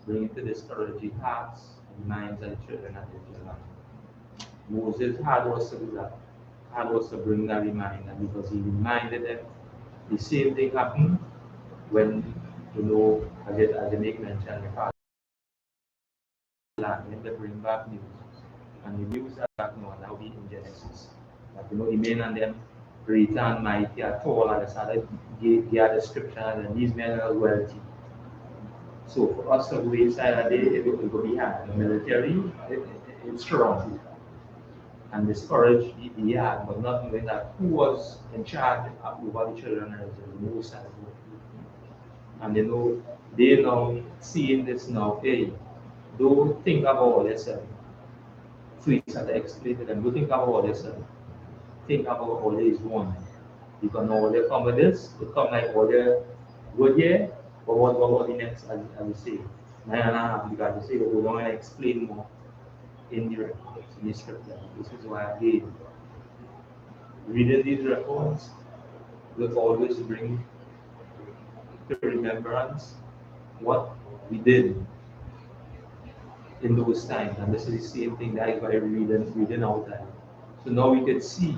bringing to discourage the hearts and minds of the children of Israel. Moses had was to do that, had was to bring that reminder, because he reminded them the same thing happened when, as they make mention, the father when they bring back news. And the news that now be in Genesis. That the men and them great and mighty at all, and they started give their description, and these men are wealthy. So for us to go inside a day, it will be hard. The military, it's strong. And discourage the hard, but not knowing that who was in charge over the children as the most high. And they now seeing this now, hey, don't think about yourself. Please have to explain to them, don't think about yourself. Think about all there is one. Because now they come with this, they come like all the good year, but what the next, as you say, 9.5, because you say, we don't want to explain more in the scripture. This is why again, reading these records will always bring to remembrance what we did in those times. And this is the same thing that I reading out there. So now we can see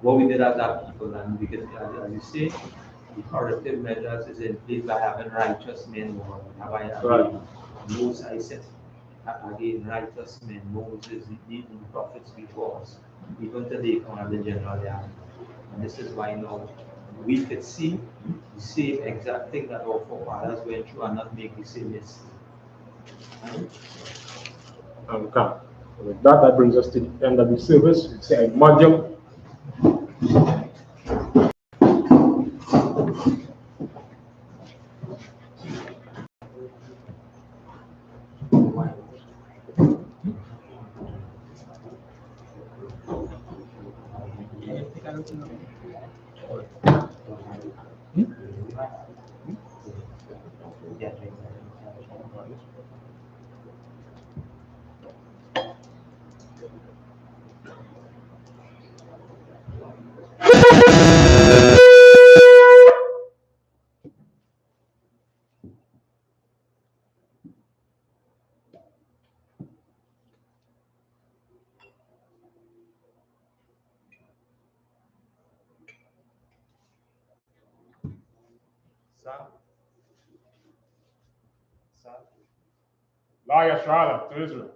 what we did as our people, and we can, as you say, the corrective measures is in place by having righteous men. Moses, I said, again, righteous men, Moses, the prophets before us, even today, command the general army. And this is why now we could see the same exact thing that our forefathers went through and not make the same mistake. Okay. With that brings us to the end of the service. We say, Madam. Lawyer SHALAM to Israel.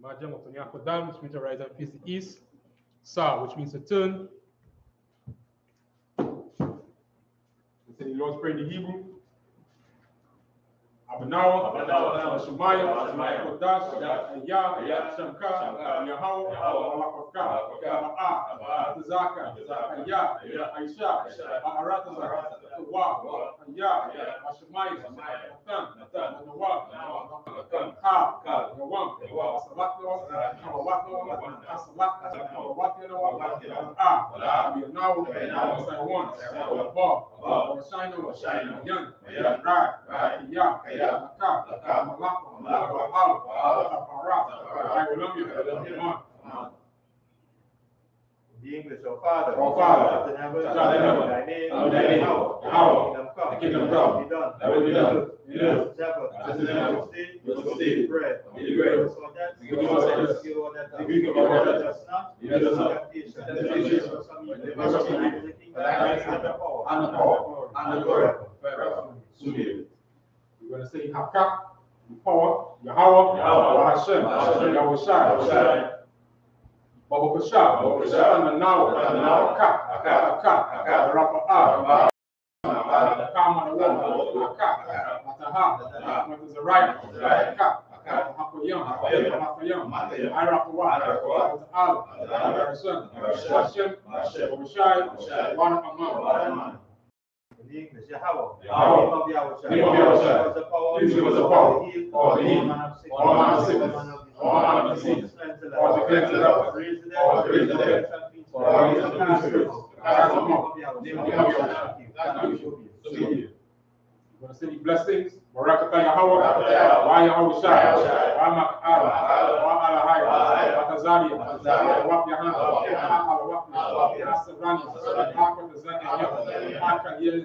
Majam Otoniakodam, which means to rise and face the east. Sa, which means to turn. We say the Lord's Prayer in the Hebrew. Abanawa, Shemaya, Kodash, I.S.U.P.K, Zaka, Aisha, Arata, Wa, Shemaya, The English, our Father, in heaven, thy name, the kingdom come, thy will be done, in earth, as in heaven, stay, bread, give us our debts, give us our debts, give us not, temptation, and the power, and the glory, forever. We're going to say Hakka, power, Yahweh, Hashem, Yahweh, Baba Kasha, and now, Rapa, Kama, Yaha, what is the right, Ka, Hakoyam, Hakoyam, Irakuwa, Al, Harrison, Hashem, Obishai, one Amam. In English, Yahweh. Yahweh. Name of Yahweh. This was the power. All the heat. All man of sickness. All man of disease. All the cleansed up. Raise the All the raised dead. dead. All the unclean spirits. Cast them out. Name of Yahweh. Thank you. You're going to say the blessings. Barakata Yahweh. Wa Yahweh Shai. Wa Mak'ala. Wa Alahaya. Wa Tazaria. Wa Yahanna. Wa Alawakna. Asarani. Wa Kotazanya. Wa Kanyel.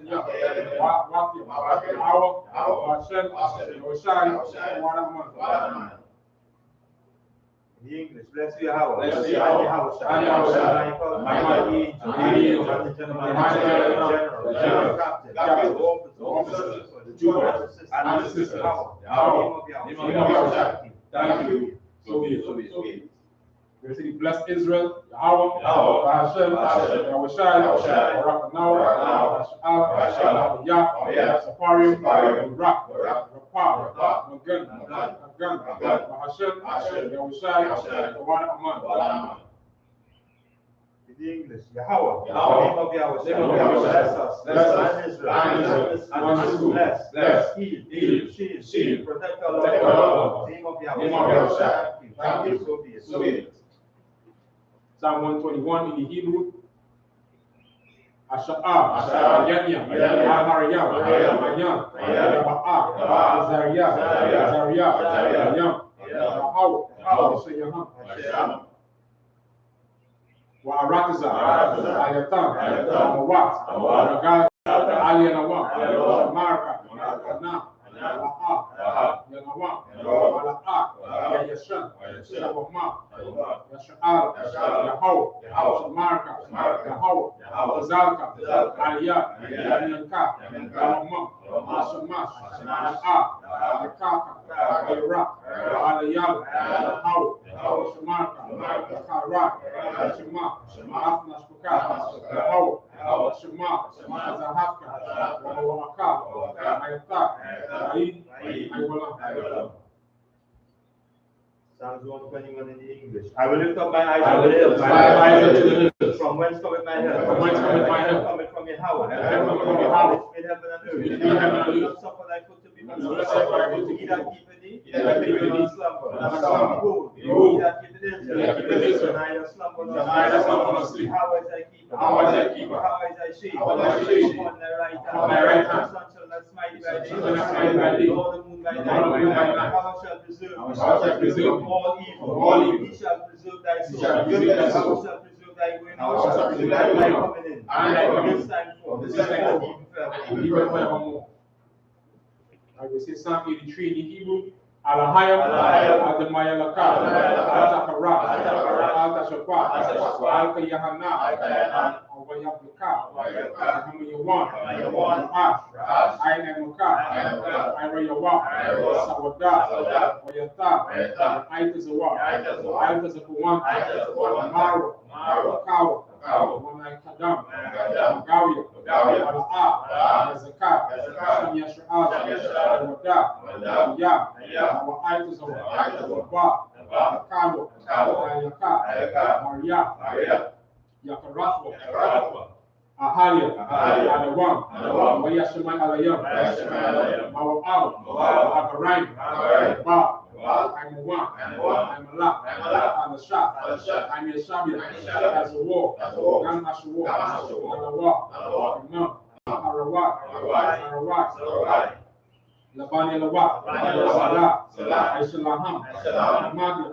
Wa Wafi. Wa Shem. Wa Shai. Wa Rahman. In English, bless you, Yahweh. Bless you, Yahweh. General, captain, officers, and assistants. Name of Yahweh. Thank you. So be it. We say, bless Israel, Yahweh, Hashem, Yahweh Shai, Barakanawa, Ash'al, Yah, Safari, Rak, Rapar, Magan, Hashem, Yahweh Shai, Aman. In English, Yahweh. Name of Yahweh. Bless us. Bless Israel. Bless. Heal. Shield. Protect our Lord. Name of Yahweh. Thank you. So be it. Psalm 121 in the Hebrew. Asha'ah, Yanya, Al-Hariyam, Ayan, Yaba'ah, Zariah, Yam, Yahweh, Shayaham, Wa'arakaza, Ayatam, Mawat, Ragal, Aliyanawam, Shamarka, Anam, Wa'a, Yanawam, Wala'ak, Yashan, Shabama, Yasha'al, Yahweh, Shamarka, Yahweh, Zalka, Aliyah, Yanka, Yamam, Ashamash, Ya'a, Yakaka, Iraq, Aliyah, Yahweh, Shamarka, Yakarak, Shema, Afna Shpuka, Yahweh, Shema, Zahaka, Wawaka, Ayata, Aid, Aywalam. Psalms 121 in the English. I will lift up my eyes to the hills. From whence cometh my help? Cometh from Yahweh. Which made heaven and earth. Will not suffer thy foot to be moved. He that keepeth thee, will not slumber. Behold, he that keepeth Israel, neither slumber nor sleep. How is thy keeper? How is thy shade? Upon thy right hand. The sun shall not smite by day, nor the moon by night. How shall preserve all evil. He shall preserve thy soul. How shall preserve thy going out, and thy coming in. This time forth, even forevermore. I will say Psalm 83 in the Hebrew. Alahayam, Adamaya Lakar, Al-Takara, Al-Tashapa, Al-Yahanna, Al-Wayabluka, Al-Hamayawan, Ash, I-Namuka, Irayawa, Sawada, Wayata, I-Tazawa, I-Tazapuan, Maro, Kawa, Kadam, Gawia, Ala'a, Zakat, Yashua, Wada, Ya, our idols of Ba, Kalo, Ayaka, Maria, Yakarafo, Ahalia, Adawam, Wayashima Alayam, Mawa'al, Akaraim, Ba, I'm one, I'm a lot, I'm a shot, I'm a shabby, as a war, I'm a war, Arawak, Labani Lawak, Salah, Shalaham, Magna,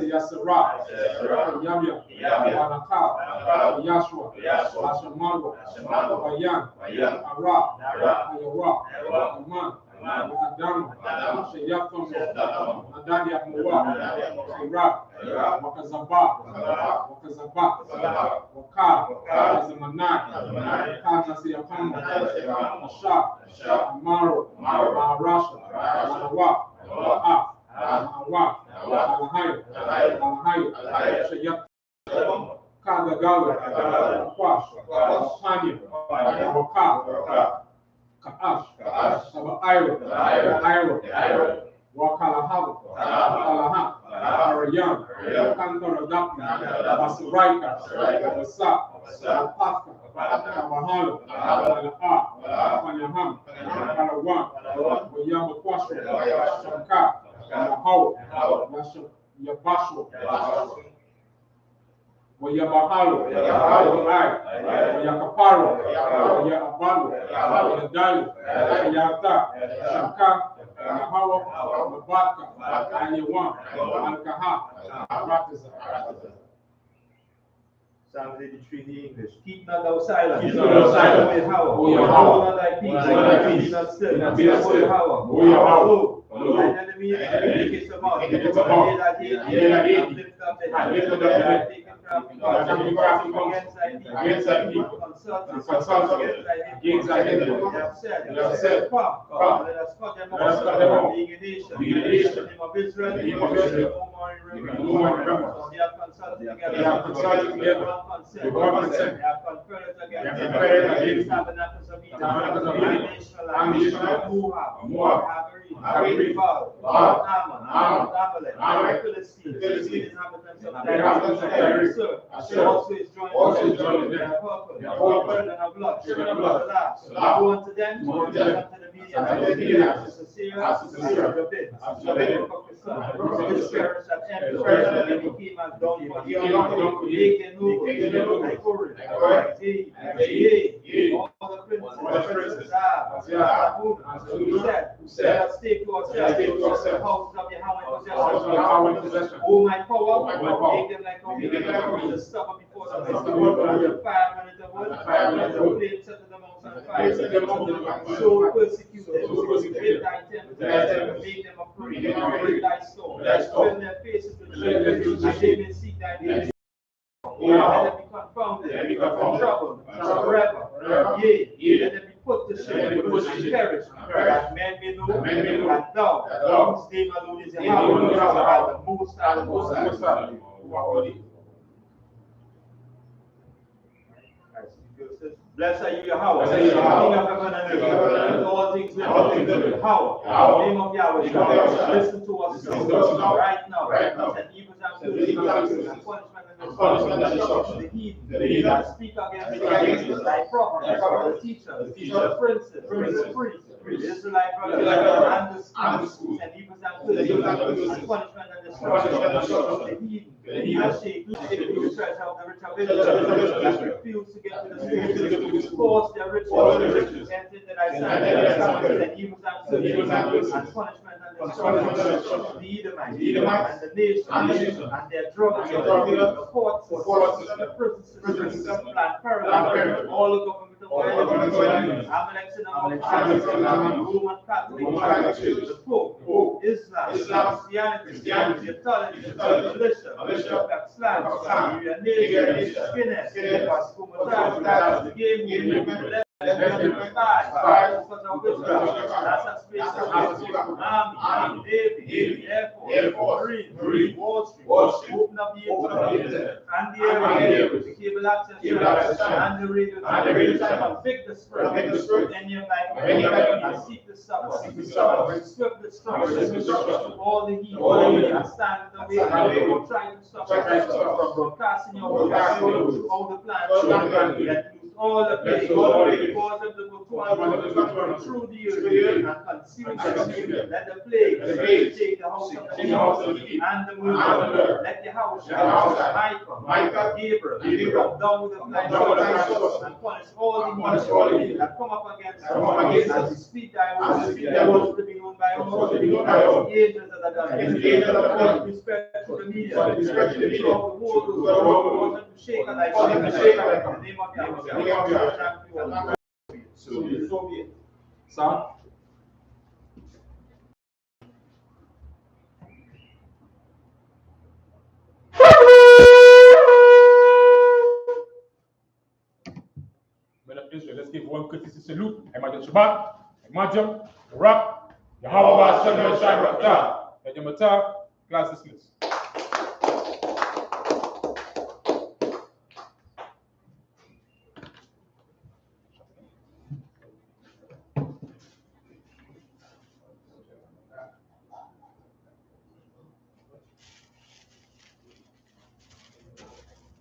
Yasara, Yamya, Wanaka, Yashua, Ashamango, Bayan, Ara, Ayawa, Aman, Adam, Shayafam, Adania Moa, Iraq, Wakazaba, Waka, Zamanai, Kaza Siapam, Asha, Amaro, Rasha, Alawa, Awa, Alahaya, Shayaf, Kagagala, Kwash, Panya, Waka, Kaash, Ira, Wakalahavu, Wakalaha, Arayan, Kantoradapna, Basuraika, Wasa, Wapaska, Kamahalo, Panyaham, Kalawan, Wayama Kwasho, Shanka, Mahao, Yabasho, Wayabahalo, Yakaparo, Yabalo, Yadalu, Yata, Shanka, Mahawa, Mabaka, Anyawan, Alkaha, Ratiza. Psalm 83 in the English. Keep not thou silence. Keep not thou silent. O Yahweh. O Yahweh. Hold not thy peace. Be not still. O Yahweh. O Yahweh. Thine enemy is a mouth. It is a mouth. Lift up the head. Lift up the head. Against thy people. Consult against thy enemy. They have said, come, let us cut them off. Being a nation. The name of Israel. No more in remembrance. They have consulted together. They have conferred against tabernacles of Egypt. Moab, Hagareen, Baal, Ammon, Amalek, Philistine, inhabitants of Tyre, also is joined with them. They are purple and of blood, go unto them, unto the Medians, as Sisera, Jabin, this perish at end, they became as dung for the ungodly, make them move like Korah, all the princes, who said, let us take to ourselves the houses of Yahweh possession. O my power, make them like a stubble before the fire when it wood, the flame set the mountain on fire. So persecute them, with thy temple, make them afraid, with thy stone, fill their faces with shame, and they may seek thy face. Let them be confounded, troubled, forever. Yea, let them be put to shame, and perish, that men may know that thou, whose name alone is Yahweh, the Most High, who are holy. Blessed are you, Yahweh, King of heaven and earth, and all things living. How? In the name of Yahweh, listen to us right now. And evils and punishment and destruction, the heathen that speak against thy prophets, the teachers, the princes, the priests, the Israelite brothers, and the schools, and evils and punishment and destruction, the heathen that shake the treasure of the rich of Israel, that refuse to get to the schools, force their riches, enter into thy sanctuary, and evils and punishment and destruction, the Edomites, and the nations, and their drugs, the courts, the prisons, Planned Parenthood, all the government of Amalek's in Roman Catholic, the Pope, Islam, Christianity, the militia, backslide, nation, skinhead, the game movement, Army, Navy, Air Force, Marine, Wall Street, open up the internet, and the airwaves, the cable access, and the radio, convict the spirit, any of thy and seek the stubborn, swift destruction, all the evil, and stand in the way, trying to stop from broadcasting your voice, all the plans, that all the plagues, cause them to go through the earth and consume them. Let the plagues take the house of the king and the moon. Let the house, Michael, Gabriel, come down with the flying sword and punish all the evil that come up against us. As we speak thy words to be known by all, the angels that are done. Respect to the media, respect to the world, cause them to shake like in the name of Yahweh. So be it. Sir? Men of Israel, let's give one courtesy salute. Imagine Shabbat, Imagine, Iraq, Yahweh, Shabbat, Shabbat, Yamata, class dismissed.